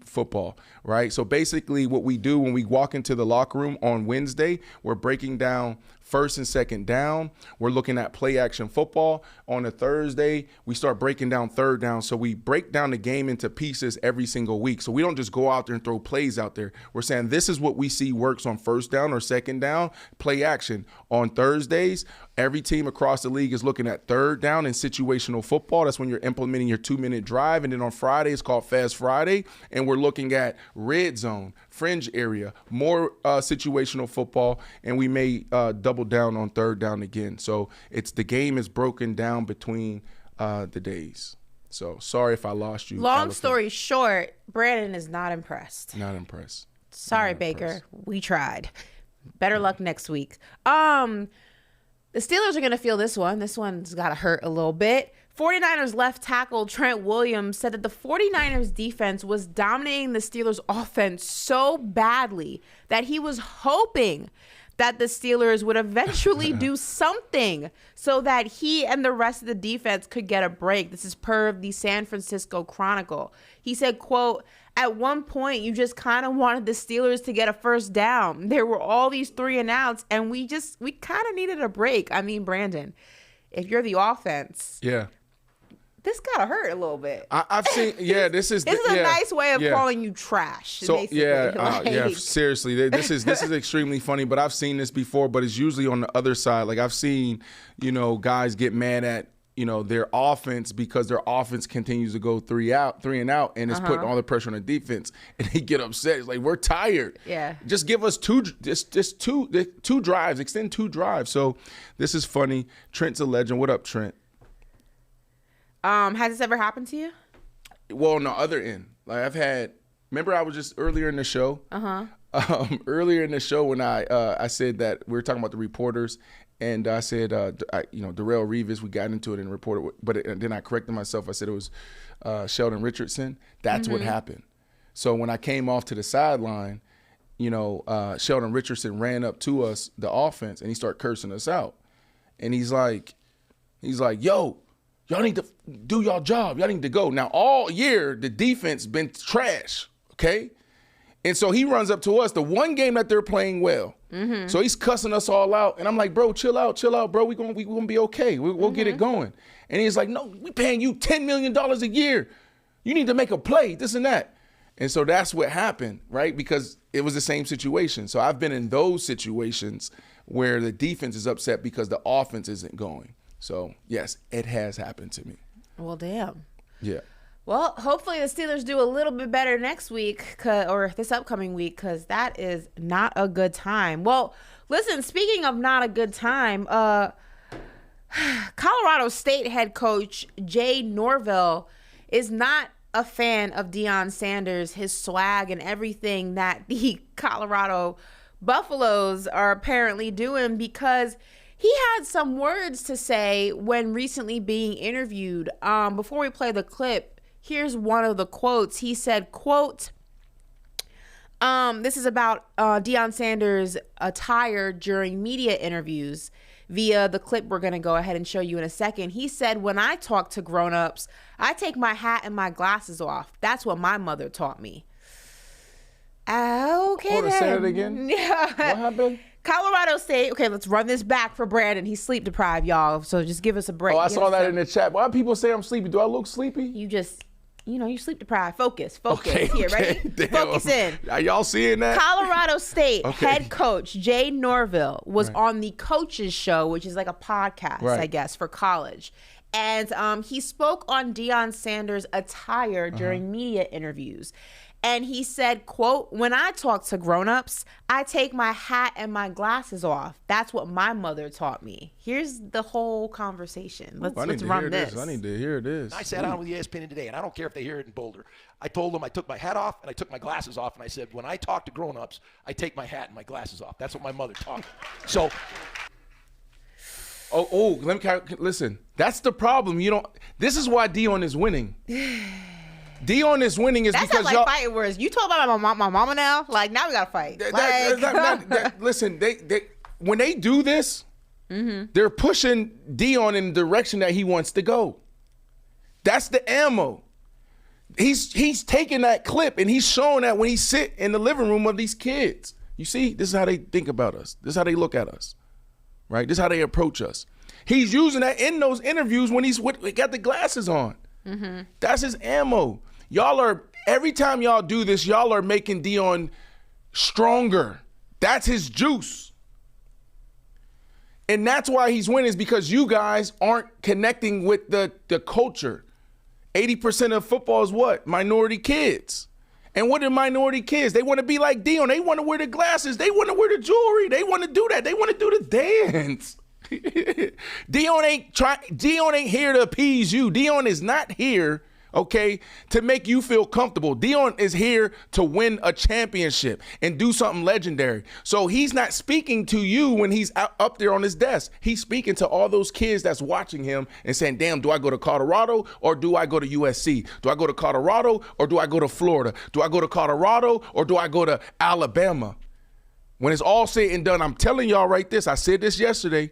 football, right? So basically what we do when we walk into the locker room on Wednesday, we're breaking down first and second down. We're looking at play action football. On a Thursday, we start breaking down third down. So we break down the game into pieces every single week. So we don't just go out there and throw plays out there. We're saying this is what we see works on first down or second down, play action. On Thursdays, every team across the league is looking at third down and situational football. That's when you're implementing your 2-minute drive. And then on Friday, it's called Fast Friday. And we're looking at red zone, fringe area, more situational football. And we may double down on third down again. So the game is broken down between the days. So sorry if I lost you. Long story short, Brandon is not impressed. Sorry, Baker. We tried. Better luck next week. The Steelers are going to feel this one. This one's got to hurt a little bit. 49ers left tackle Trent Williams said that the 49ers defense was dominating the Steelers offense so badly that he was hoping that the Steelers would eventually do something so that he and the rest of the defense could get a break. This is per the San Francisco Chronicle. He said, quote, at one point, you just kind of wanted the Steelers to get a first down. There were all these 3 and outs, and we kind of needed a break. I mean, Brandon, if you're the offense, this gotta hurt a little bit. I've seen, this is a nice way of calling you trash. So seriously, this is extremely funny. But I've seen this before. But it's usually on the other side. Like I've seen, guys get mad at their offense because their offense continues to go 3 and out, and it's putting all the pressure on the defense, and they get upset. It's like, we're tired. Yeah. Just give us two drives, extend 2 drives. So this is funny. Trent's a legend. What up, Trent? Has this ever happened to you? Well, on the other end, like remember I was just earlier in the show. Earlier in the show when I said that we were talking about the reporters. And I said, Darrelle Revis, we got into it in the report, but then I corrected myself. I said it was Sheldon Richardson. That's what happened. So when I came off to the sideline, Sheldon Richardson ran up to us, the offense, and he started cursing us out. And he's like, yo, y'all need to do y'all job. Y'all need to go. Now, all year, the defense been trash, okay? And so he runs up to us, the one game that they're playing well. So he's cussing us all out. And I'm like, bro, chill out, bro. We gonna be okay. We'll get it going. And he's like, no, we paying you $10 million a year. You need to make a play, this and that. And so that's what happened, right? Because it was the same situation. So I've been in those situations where the defense is upset because the offense isn't going. So, yes, it has happened to me. Well, damn. Yeah. Well, hopefully the Steelers do a little bit better next week or this upcoming week, because that is not a good time. Well, listen, speaking of not a good time, Colorado State head coach Jay Norvell is not a fan of Deion Sanders, his swag, and everything that the Colorado Buffaloes are apparently doing, because he had some words to say when recently being interviewed. Before we play the clip, here's one of the quotes. He said, quote, this is about Deion Sanders' attire during media interviews via the clip we're going to go ahead and show you in a second. He said, when I talk to grown-ups, I take my hat and my glasses off. That's what my mother taught me. Okay, Hold on, say it again. Yeah. What happened? Colorado State. Okay, let's run this back for Brandon. He's sleep deprived, y'all. So just give us a break. Oh, I saw that in the chat. Why people say I'm sleepy? Do I look sleepy? You just, you sleep deprived. Focus. Okay, Here, okay. ready? Damn. Focus in. Are y'all seeing that? Colorado State head coach Jay Norvell was on the Coaches Show, which is like a podcast, I guess, for college. And he spoke on Deion Sanders' attire during media interviews. And he said, quote, when I talk to grown-ups, I take my hat and my glasses off. That's what my mother taught me. Here's the whole conversation. Let's run this. I need to hear this. I sat down with ESPN today, and I don't care if they hear it in Boulder. I told them I took my hat off and I took my glasses off, and I said, when I talk to grown-ups, I take my hat and my glasses off. That's what my mother taught me. So... let me listen. That's the problem. This is why Deion is winning. Deion is winning That's because not like fighting words. You told about my mama now? Like, now we got to fight. Listen, they when they do this, they're pushing Deion in the direction that he wants to go. That's the ammo. He's taking that clip and he's showing that when he sit in the living room of these kids. You see, this is how they think about us. This is how they look at us. Right? This is how they approach us. He's using that in those interviews when he's got the glasses on. That's his ammo. Every time y'all do this, y'all are making Deion stronger. That's his juice. And that's why he's winning, is because you guys aren't connecting with the culture. 80% of football is what? Minority kids. And what are minority kids? They want to be like Deion. They want to wear the glasses. They want to wear the jewelry. They want to do that. They want to do the dance. Deion ain't here to appease you. Deion is not here, okay, to make you feel comfortable. Deion is here to win a championship and do something legendary. So he's not speaking to you when he's up there on his desk. He's speaking to all those kids that's watching him and saying, damn, do I go to Colorado or do I go to USC? Do I go to Colorado or do I go to Florida? Do I go to Colorado or do I go to Alabama? When it's all said and done, I'm telling y'all right this. I said this yesterday.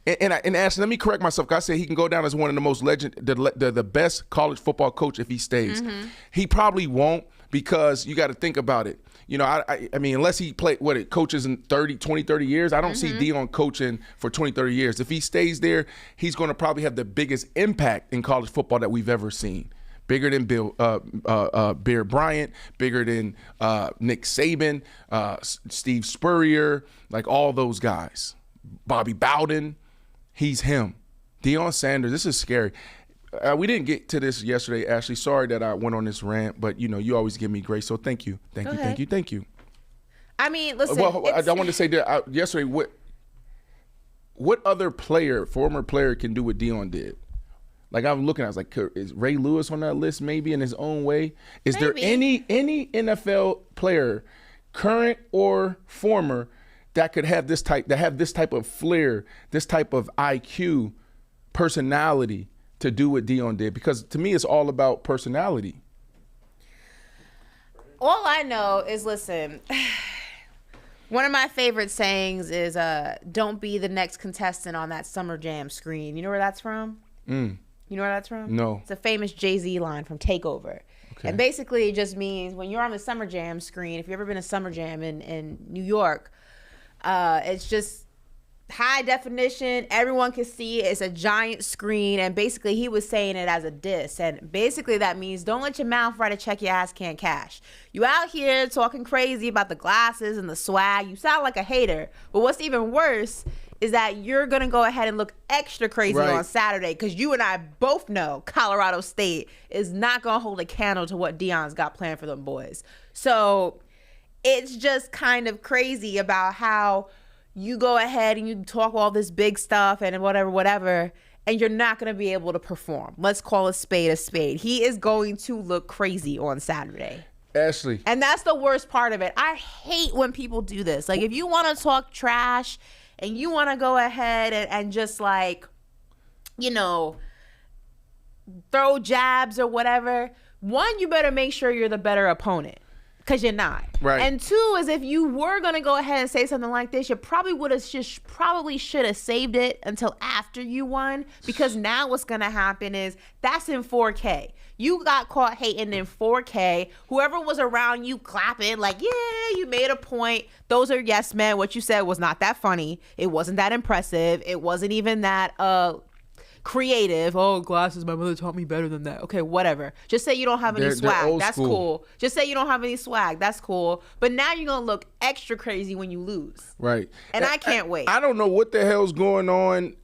And Ashley, let me correct myself. I said he can go down as one of the most the best college football coach if he stays. He probably won't, because you got to think about it. I mean, unless he coaches in 20, 30 years, I don't see Deion coaching for 20, 30 years. If he stays there, he's going to probably have the biggest impact in college football that we've ever seen. Bigger than Bear Bryant, bigger than Nick Saban, Steve Spurrier, like all those guys. Bobby Bowden. He's him. Deion Sanders, this is scary. We didn't get to this yesterday, Ashley. Sorry that I went on this rant, but you always give me grace, so thank you. Thank you. I mean, listen. Well, I want to say that yesterday, what other former player can do what Deion did? Like, I'm looking, I was like, is Ray Lewis on that list maybe in his own way? Is there any NFL player, current or former, that could have this type of flair, this type of IQ, personality to do what Deion did? Because to me, it's all about personality. All I know is, listen, one of my favorite sayings is, don't be the next contestant on that Summer Jam screen. You know where that's from? You know where that's from? No. It's a famous Jay-Z line from Takeover. Okay. And basically it just means when you're on the Summer Jam screen, if you've ever been to Summer Jam in New York, it's just high definition. Everyone can see it. It's a giant screen. And basically he was saying it as a diss. And basically that means don't let your mouth write a check your ass can't cash. You out here talking crazy about the glasses and the swag. You sound like a hater. But what's even worse is that you're going to go ahead and look extra crazy on Saturday because you and I both know Colorado State is not going to hold a candle to what Deion's got planned for them boys. So it's just kind of crazy about how you go ahead and you talk all this big stuff and whatever, and you're not going to be able to perform. Let's call a spade a spade. He is going to look crazy on Saturday. Ashley. And that's the worst part of it. I hate when people do this. Like, if you want to talk trash and you want to go ahead and just like, you know, throw jabs or whatever, one, you better make sure you're the better opponent because you're not. Right. And two is if you were going to go ahead and say something like this, you probably should have saved it until after you won, because now what's going to happen is that's in 4K. You got caught hating in 4K. Whoever was around you clapping like, yeah, you made a point. Those are yes men. What you said was not that funny. It wasn't that impressive. It wasn't even that creative. Oh, glasses, my mother taught me better than that. Okay, whatever. Just say you don't have any swag. That's cool. Just say you don't have any swag. That's cool. But now you're going to look extra crazy when you lose. Right. And I can't wait. I don't know what the hell's going on.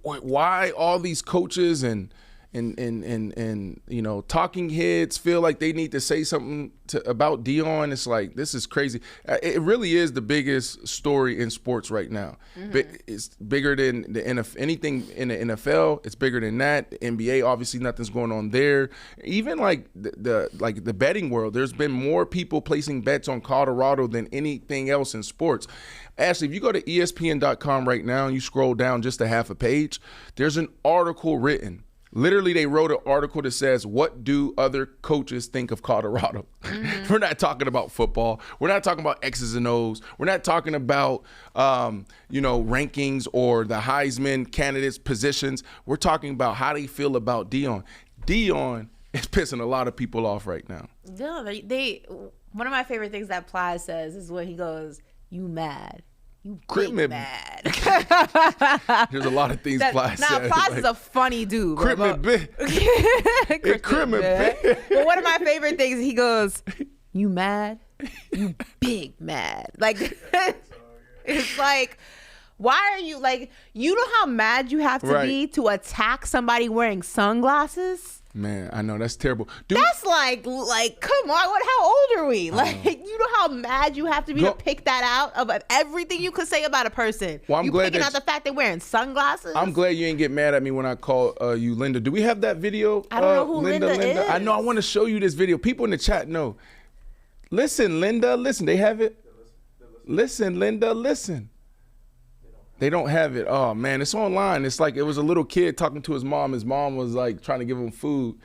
Why all these coaches and you know, talking heads feel like they need to say something about Deion. It's like, this is crazy. It really is the biggest story in sports right now. It's bigger than the NFL, anything in the NFL. It's bigger than that. The NBA, obviously, nothing's going on there. Even like the betting world, there's been more people placing bets on Colorado than anything else in sports. Ashley, if you go to ESPN.com right now and you scroll down just a half a page, there's an article written. Literally, they wrote an article that says, what do other coaches think of Colorado? We're not talking about football. We're not talking about X's and O's. We're not talking about, rankings or the Heisman candidates' positions. We're talking about how they feel about Deion. Deion is pissing a lot of people off right now. No, one of my favorite things that Ply says is when he goes, you mad. You big mad. There's a lot of things Ply says. Now, Ply is a funny dude. But one of my favorite things, he goes, you mad? You big mad. Like, it's like, why are you, like, you know how mad you have to be to attack somebody wearing sunglasses? Man, I know, that's terrible. That's like, come on, how old are we? Like, you know how mad you have to be to pick that out of everything you could say about a person. Well, I'm you glad picking out the fact they're wearing sunglasses. I'm glad you ain't get mad at me when I call you Linda. Do we have that video? I don't know who Linda is. I know. I want to show you this video. People in the chat know. Listen, Linda. Listen. They have it. Listen, Linda. Listen. They don't have it. Oh, man, it's online. It's like it was a little kid talking to his mom. His mom was like trying to give him food.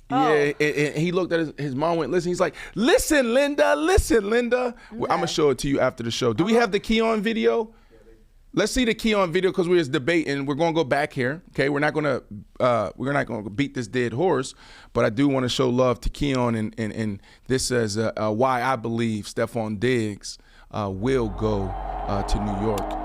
Oh. Yeah, and he looked at his mom, went, listen. He's like, listen, Linda, listen, Linda. Okay. I'm going to show it to you after the show. Do we have the Keon video? Let's see the Keon video because we're just debating. We're going to go back here. Okay, we're not going to beat this dead horse, but I do want to show love to Keon, and this says why I believe Stefon Diggs will go to New York.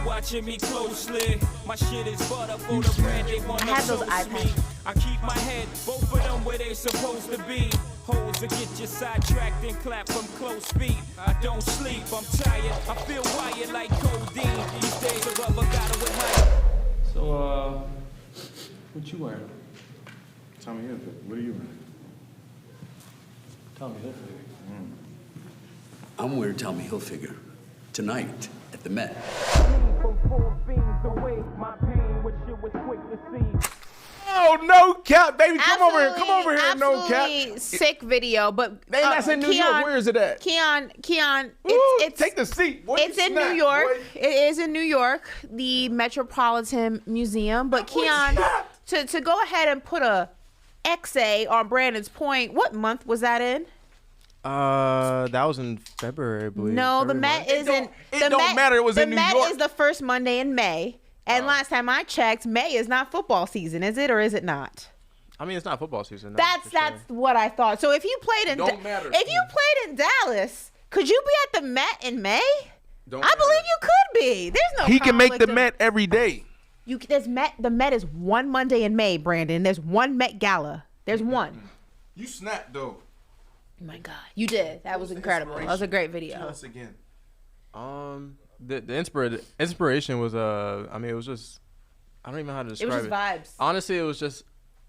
Watching me closely. My shit is butter for the brand they want to toast me. I keep my head, both of them where they supposed to be. Holes to get you sidetracked and clap from close feet. I don't sleep, I'm tired. I feel wired like codeine. These days a rubber battle with height. So, what you wearing? Tommy Hilfiger. What are you wearing? Tommy Hilfiger. I'm wearing Tommy Hilfiger tonight at the Met. Oh, no cap, baby. Come over here, no cap. Sick video, but that's in New York. Where is it at? Keon, it's take the seat. Boy, it's in New York. Boy. It is in New York, the Metropolitan Museum. But Keon, to go ahead and put a XA on Brandon's point, what month was that in? That was in February, I believe. No, the Met isn't. It don't matter. It was in New York. The Met is the first Monday in May. And last time I checked, May is not football season, is it, or is it not? I mean, it's not football season. No, that's what I thought. So if you played in Dallas, could you be at the Met in May? I believe you could be. There's no. He can make the Met every day. The Met is one Monday in May, Brandon. There's one Met Gala. There's one. You snapped though. Oh my God, you did. That was incredible. That was a great video. Tell us again. The inspiration was I mean, it was just, I don't even know how to describe it. It was just vibes. Honestly, it was just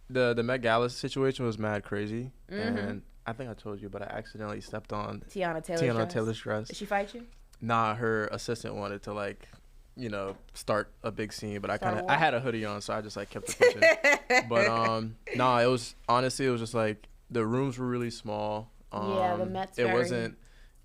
the Met Gala situation was mad crazy, and I think I told you, but I accidentally stepped on Tiana Taylor's dress. Did she fight you? Nah, her assistant wanted to like, you know, start a big scene, but I had a hoodie on, so I just like kept it pushing. But nah, it was honestly, it was just like the rooms were really small. Yeah, the Mets. It wasn't.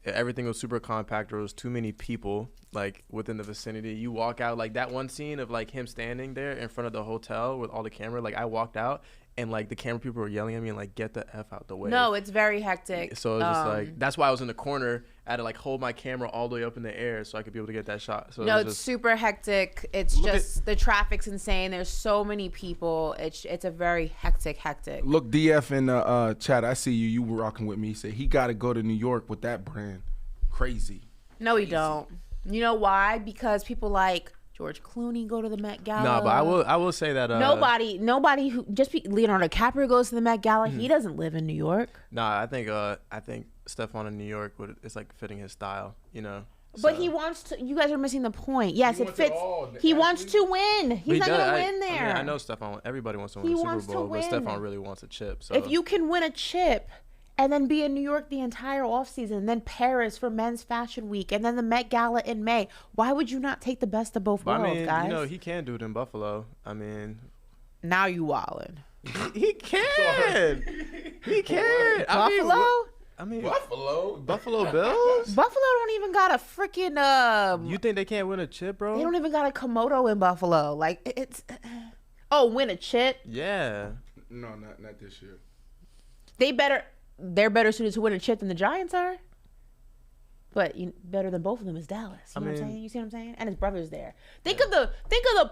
Everything was super compact. There was too many people like within the vicinity. You walk out, like that one scene of like him standing there in front of the hotel with all the camera. Like I walked out and like the camera people were yelling at me and like, get the F out the way. No, it's very hectic. So it was just like, that's why I was in the corner. I had to like hold my camera all the way up in the air so I could be able to get that shot. So no, it's just super hectic. It's just the traffic's insane. There's so many people. It's a very hectic. Look, DF in the chat, I see you. You were rocking with me. He said he got to go to New York with that brand. Crazy. No, he don't. You know why? Because people like George Clooney go to the Met Gala. No, but I will say that nobody who Leonardo DiCaprio goes to the Met Gala. He doesn't live in New York. Nah, I think Stefon in New York it's like fitting his style, you know. But he wants to. You guys are missing the point. Yes, it fits. He wants to win. He's not gonna win there. I mean, I know Stefon. Everybody wants to win the Super Bowl, but Stefon really wants a chip. So if you can win a chip and then be in New York the entire offseason, and then Paris for Men's Fashion Week, and then the Met Gala in May, why would you not take the best of both worlds, guys? You know, he can do it in Buffalo. I mean, now you wildin'. He can. He can. Buffalo? Buffalo Bills? Buffalo don't even got a freaking You think they can't win a chip, bro? They don't even got a Komodo in Buffalo. Like it's win a chip? Yeah. No, not this year. They're better suited to win a chip than the Giants are. But better than both of them is Dallas. You know what I'm saying? You see what I'm saying? And his brother's there. Think of the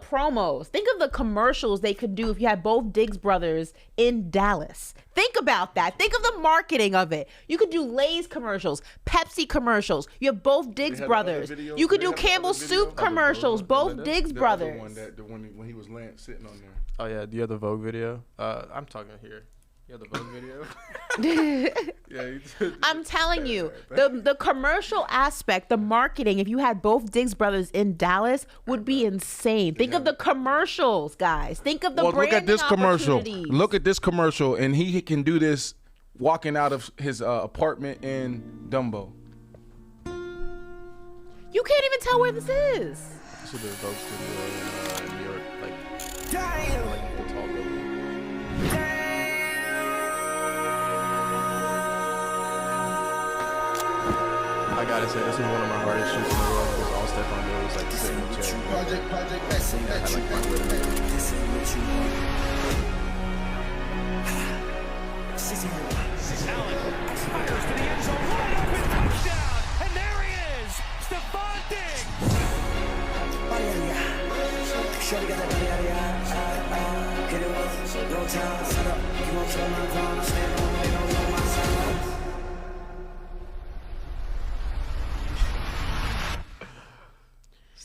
promos. Think of the commercials they could do if you had both Diggs brothers in Dallas. Think about that. Think of the marketing of it. You could do Lay's commercials, Pepsi commercials. You have both Diggs brothers. You could do Campbell's soup commercials, both Diggs brothers. The one when he was sitting on there. Oh yeah, do you have the Vogue video? I'm talking here. You have the Vogue video? I'm telling you, the commercial aspect, the marketing, if you had both Diggs brothers in Dallas, would be insane. Think of the commercials, guys. Think of the branding look at this commercial. opportunities. Look at this commercial, and he can do this walking out of his apartment in Dumbo. You can't even tell where this is. This is the Vogue studio in New York, like, Damn. like the tall building. I gotta say, this is one of my hardest shoots in the world. It was all Stefon Diggs, like sitting in the chair. I had like my Allen fires to the end zone, wide open touchdown, and there he is, Stefon Diggs. Shorty got that get it with no time, set up, you won't tell my time, stand on me, don't know my side.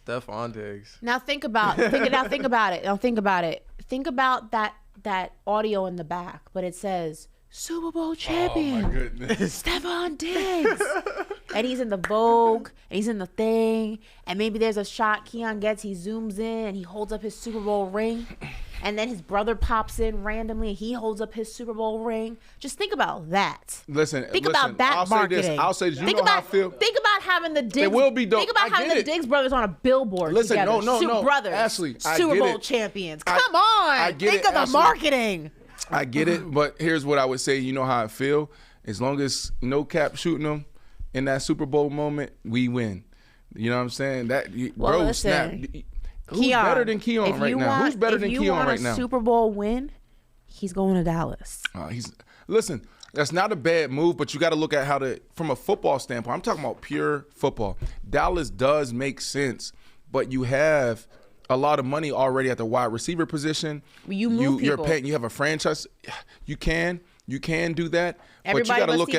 Stefon Diggs. Now think about it. Think about it. Think about that audio in the back, but it says Super Bowl champion. Oh my goodness. Stefon Diggs. And he's in the Vogue, and he's in the thing, and maybe there's a shot Keon gets, he zooms in, and he holds up his Super Bowl ring, and then his brother pops in randomly, and he holds up his Super Bowl ring. Just think about that. Think about that marketing. I'll say this. You know how I feel. Think about having the Diggs. It will be dope. Think about having the Diggs brothers on a billboard together. No. Brothers, Ashley, Super Bowl champions. Come on. Think of the marketing. I get it, but here's what I would say. You know how I feel? As long as no cap shooting them in that Super Bowl moment, we win. You know what I'm saying? Snap. Who's better than Keon right now? Who's better than Keon right now? If you want a Super Bowl win, he's going to Dallas. Listen, that's not a bad move, but you got to look at from a football standpoint. I'm talking about pure football. Dallas does make sense, but you have a lot of money already at the wide receiver position. You move You're people. paying. You have a franchise. You can do that. Everybody but you got to but look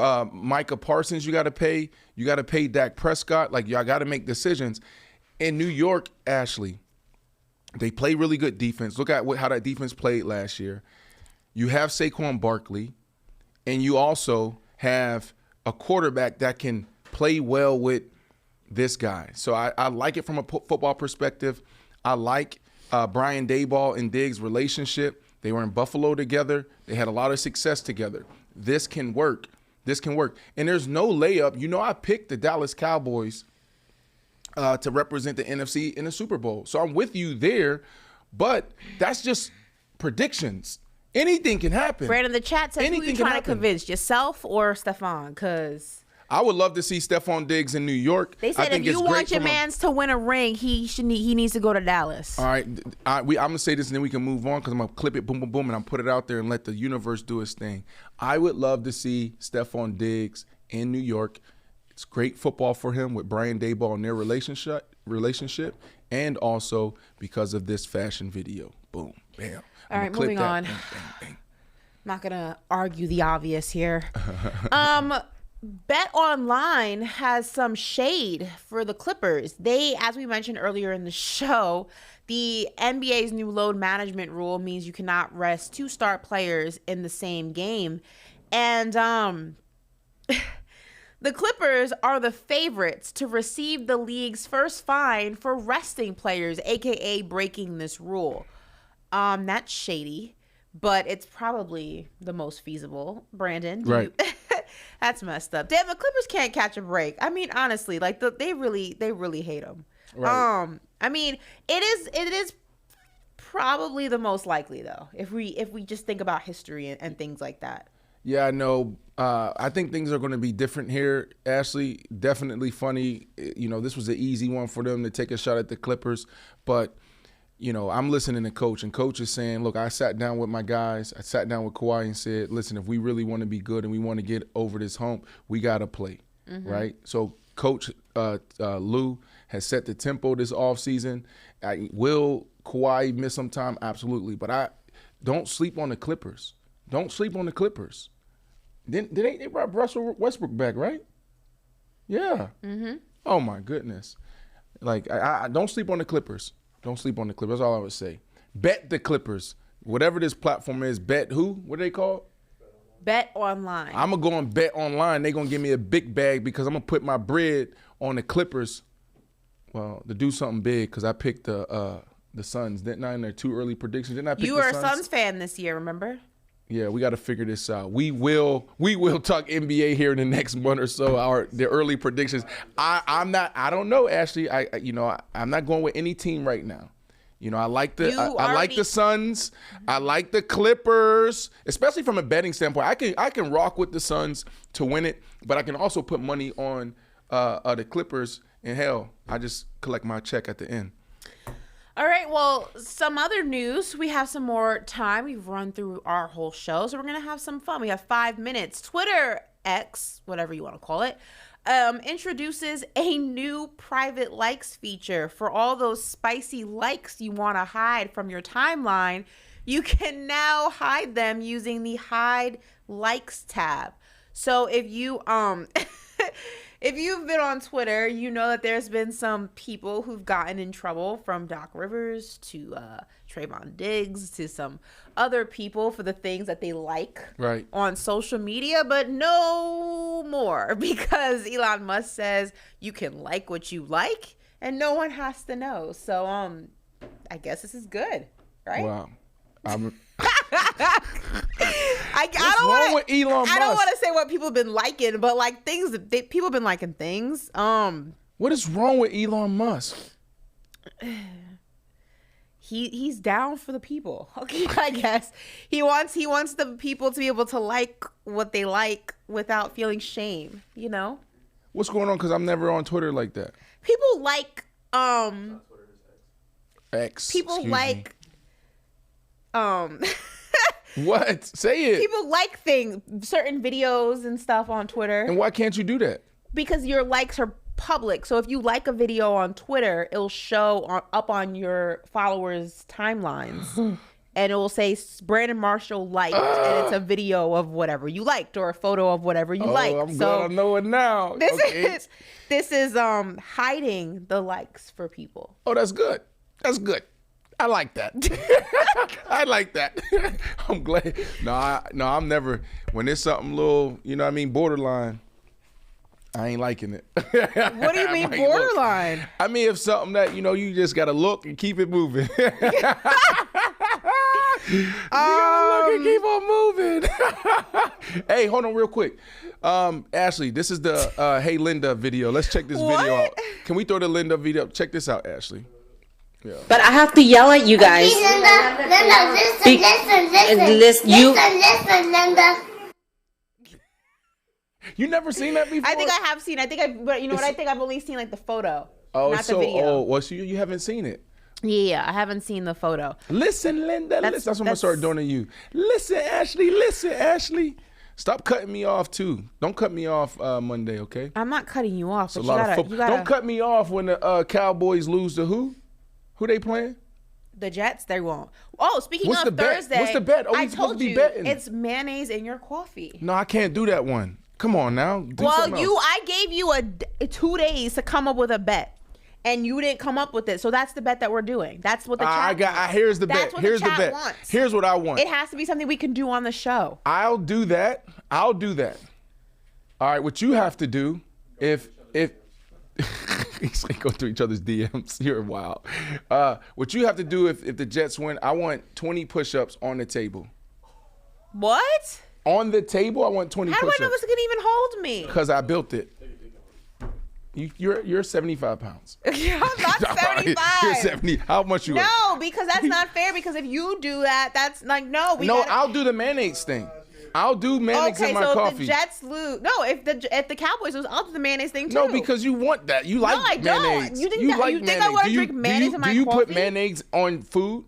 at Micah Parsons. You got to pay. You got to pay Dak Prescott. Like, y'all got to make decisions. In New York, Ashley, they play really good defense. Look at how that defense played last year. You have Saquon Barkley, and you also have a quarterback that can play well with this guy. So I like it from a football perspective. I like Brian Daboll and Diggs' relationship. They were in Buffalo together. They had a lot of success together. This can work. This can work. And there's no layup. You know, I picked the Dallas Cowboys to represent the NFC in the Super Bowl. So I'm with you there, but that's just predictions. Anything can happen. Brandon, the chat says, who you trying to convince, yourself or Stefon? Because I would love to see Stefon Diggs in New York. they said if you want your mans to win a ring, he needs to go to Dallas. All right, I'm gonna say this and then we can move on because I'm gonna clip it, boom, boom, boom, and I'm put it out there and let the universe do its thing. I would love to see Stefon Diggs in New York. It's great football for him with Brian Daboll and their relationship, and also because of this fashion video. Boom, bam. All right, moving on. Bang, bang, bang. I'm not gonna argue the obvious here. Bet Online has some shade for the Clippers. They, as we mentioned earlier in the show, the NBA's new load management rule means you cannot rest 2 star players in the same game. And the Clippers are the favorites to receive the league's first fine for resting players, aka breaking this rule. That's shady, but it's probably the most feasible. Brandon, right? That's messed up. Damn, the Clippers can't catch a break. I mean, honestly, like they really hate them. Right. I mean, it is probably the most likely though, if we just think about history and things like that. Yeah, I know. I think things are going to be different here, Ashley. Definitely funny. You know, this was an easy one for them to take a shot at the Clippers, but you know, I'm listening to Coach, and Coach is saying, look, I sat down with my guys. I sat down with Kawhi and said, listen, if we really want to be good and we want to get over this hump, we got to play, right? So Coach Lou has set the tempo this offseason. Will Kawhi miss some time? Absolutely. But don't sleep on the Clippers. Don't sleep on the Clippers. They brought Russell Westbrook back, right? Yeah. Oh, my goodness. Like, I don't sleep on the Clippers. Don't sleep on the Clippers. That's all I would say. Bet the Clippers. Whatever this platform is, bet who? What are they called? Bet Online. I'm going to go on Bet Online. They're going to give me a big bag because I'm going to put my bread on the Clippers, well, to do something big because I picked the Suns, didn't I, in their 2 early predictions? Didn't I pick you the were Suns? a Suns fan this year, remember? Yeah, we got to figure this out. We will talk NBA here in the next month or so. The early predictions. I don't know, Ashley. I'm not going with any team right now. You know, I like the Suns. I like the Clippers, especially from a betting standpoint. I can rock with the Suns to win it, but I can also put money on the Clippers. And hell, I just collect my check at the end. All right, well, some other news. We have some more time. We've run through our whole show, so we're going to have some fun. We have 5 minutes. Twitter, X, whatever you want to call it, introduces a new private likes feature. For all those spicy likes you want to hide from your timeline, you can now hide them using the Hide Likes tab. So if you if you've been on Twitter, you know that there's been some people who've gotten in trouble, from Doc Rivers to Stefon Diggs to some other people for the things that they like on social media, but no more, because Elon Musk says you can like what you like and no one has to know. So I guess this is good, right? Wow. I don't want to say what people have been liking, but like people have been liking things. What is wrong with Elon Musk? He's down for the people. Okay, I guess he wants the people to be able to like what they like without feeling shame. You know. What's going on? Because I'm never on Twitter like that. People like X. People like What? Say it. People like certain videos and stuff on Twitter. And why can't you do that? Because your likes are public. So if you like a video on Twitter, it'll show up on your followers' timelines. And it will say Brandon Marshall liked, and it's a video of whatever you liked or a photo of whatever you liked. I'm glad I know it now. This is hiding the likes for people. Oh, that's good. That's good. I like that. I like that. I'm glad. No, I'm never. When it's something little, you know what I mean, borderline, I ain't liking it. What do you mean borderline? Look. I mean, if something that, you know, you just got to look and keep it moving. You gotta look and keep on moving. Hey, hold on real quick. Ashley, this is the Hey Linda video. Let's check this video out. Can we throw the Linda video? Check this out, Ashley. Yeah. But I have to yell at you guys. Listen, Linda. You never seen that before? I think I have seen. But you know what? I think I've only seen like the photo, not so, the video. Oh, well, so you haven't seen it. Yeah, I haven't seen the photo. Listen, Linda. That's what I'm gonna start doing to you. Listen, Ashley. Listen, Ashley. Stop cutting me off too. Don't cut me off Monday, okay? I'm not cutting you off. But you gotta. Don't cut me off when the Cowboys lose to who? Who they playing? The Jets. They won't. Oh, speaking What's of the bet? Thursday, What's the bet? Oh, I we supposed told to be you betting. it's mayonnaise in your coffee. No, I can't do that one. Come on now. I gave you 2 days to come up with a bet, and you didn't come up with it. So that's the bet that we're doing. That's what the chat wants. Here's the bet. Here's the bet. Wants. Here's what I want. It has to be something we can do on the show. I'll do that. All right. What you have to do, if he's like go through each other's DMs. You're wild. What you have to do if the Jets win, I want 20 push-ups on the table. What? On the table, I want 20 push-ups. How do I know this can even hold me? Because I built it. You're 75 pounds. I'm not 75. You're 70. How much you weigh? No, because that's not fair. Because if you do that, that's like I'll do the mayonnaise thing. I'll do mayonnaise in my coffee. Okay, so if the Jets lose, if the Cowboys lose, I'll do the mayonnaise thing too. No, because you want that. You like mayonnaise. No, I don't. You think mayonnaise. I want to drink mayonnaise in my coffee? Do you put mayonnaise on food?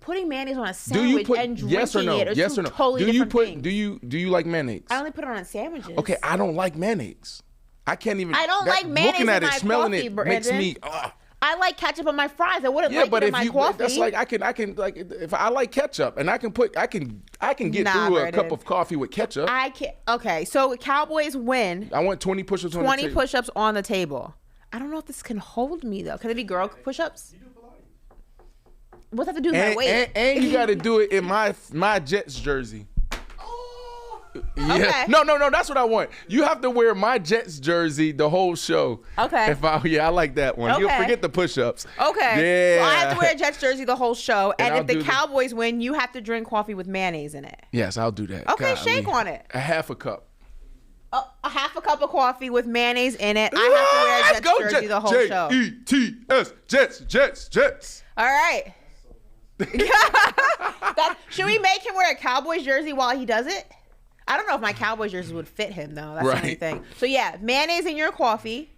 Putting mayonnaise on a sandwich and drinking yes or no? it are yes two or no? totally different things. Do you like mayonnaise? I only put it on sandwiches. Okay, I don't like mayonnaise. I can't even. I don't like mayonnaise looking at in it, my smelling coffee, it Brandon. makes me. I like ketchup on my fries. I wouldn't like it in my coffee. That's like I can like if I like ketchup and I can get through a cup of coffee with ketchup. I can't. Okay, so Cowboys win. I want 20 push-ups on the table. 20 push-ups on the table. I don't know if this can hold me though. Can it be girl push-ups? What's that have to do with my weight? And you got to do it in my Jets jersey. Yeah. Okay. No. That's what I want. You have to wear my Jets jersey the whole show. Okay. I like that one. Okay. You'll forget the push-ups. Okay. Yeah. So I have to wear a Jets jersey the whole show, and if the Cowboys win, you have to drink coffee with mayonnaise in it. Yes, I'll do that. Okay, shake on it. A half a cup. A half a cup of coffee with mayonnaise in it. I have to wear a Jets jersey the whole show. Jets, Jets. All right. Should we make him wear a Cowboys jersey while he does it? I don't know if my Cowboys jersey would fit him though. That's the only thing. So yeah, mayonnaise in your coffee.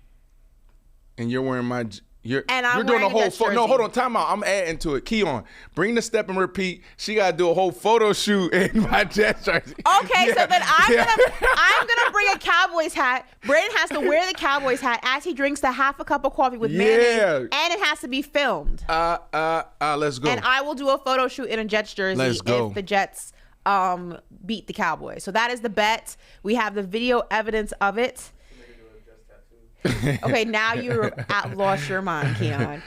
And you're wearing my. You're doing a whole photo. No, hold on, time out. I'm adding to it. Keon, bring the step and repeat. She gotta do a whole photo shoot in my Jets jersey. Okay, so then I'm gonna bring a Cowboys hat. Brandon has to wear the Cowboys hat as he drinks the half a cup of coffee with mayonnaise, and it has to be filmed. Let's go. And I will do a photo shoot in a Jets jersey if the Jets beat the Cowboys. So that is the bet. We have the video evidence of it. Okay, now you lost your mind, Keon.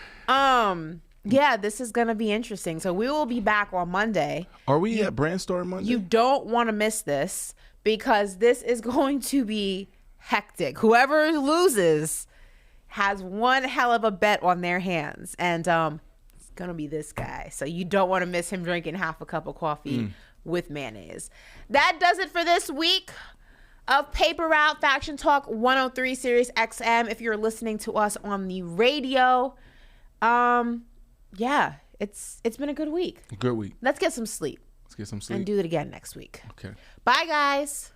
Yeah, this is gonna be interesting. So we will be back on Monday. Are we at Brandstorm Monday? You don't want to miss this because this is going to be hectic. Whoever loses has one hell of a bet on their hands, and it's gonna be this guy. So you don't want to miss him drinking half a cup of coffee with mayonnaise. That does it for this week of Paper Route Faction Talk 103 Sirius XM. If you're listening to us on the radio, yeah, it's been a good week. Good week. Let's get some sleep. And do it again next week. Okay. Bye, guys.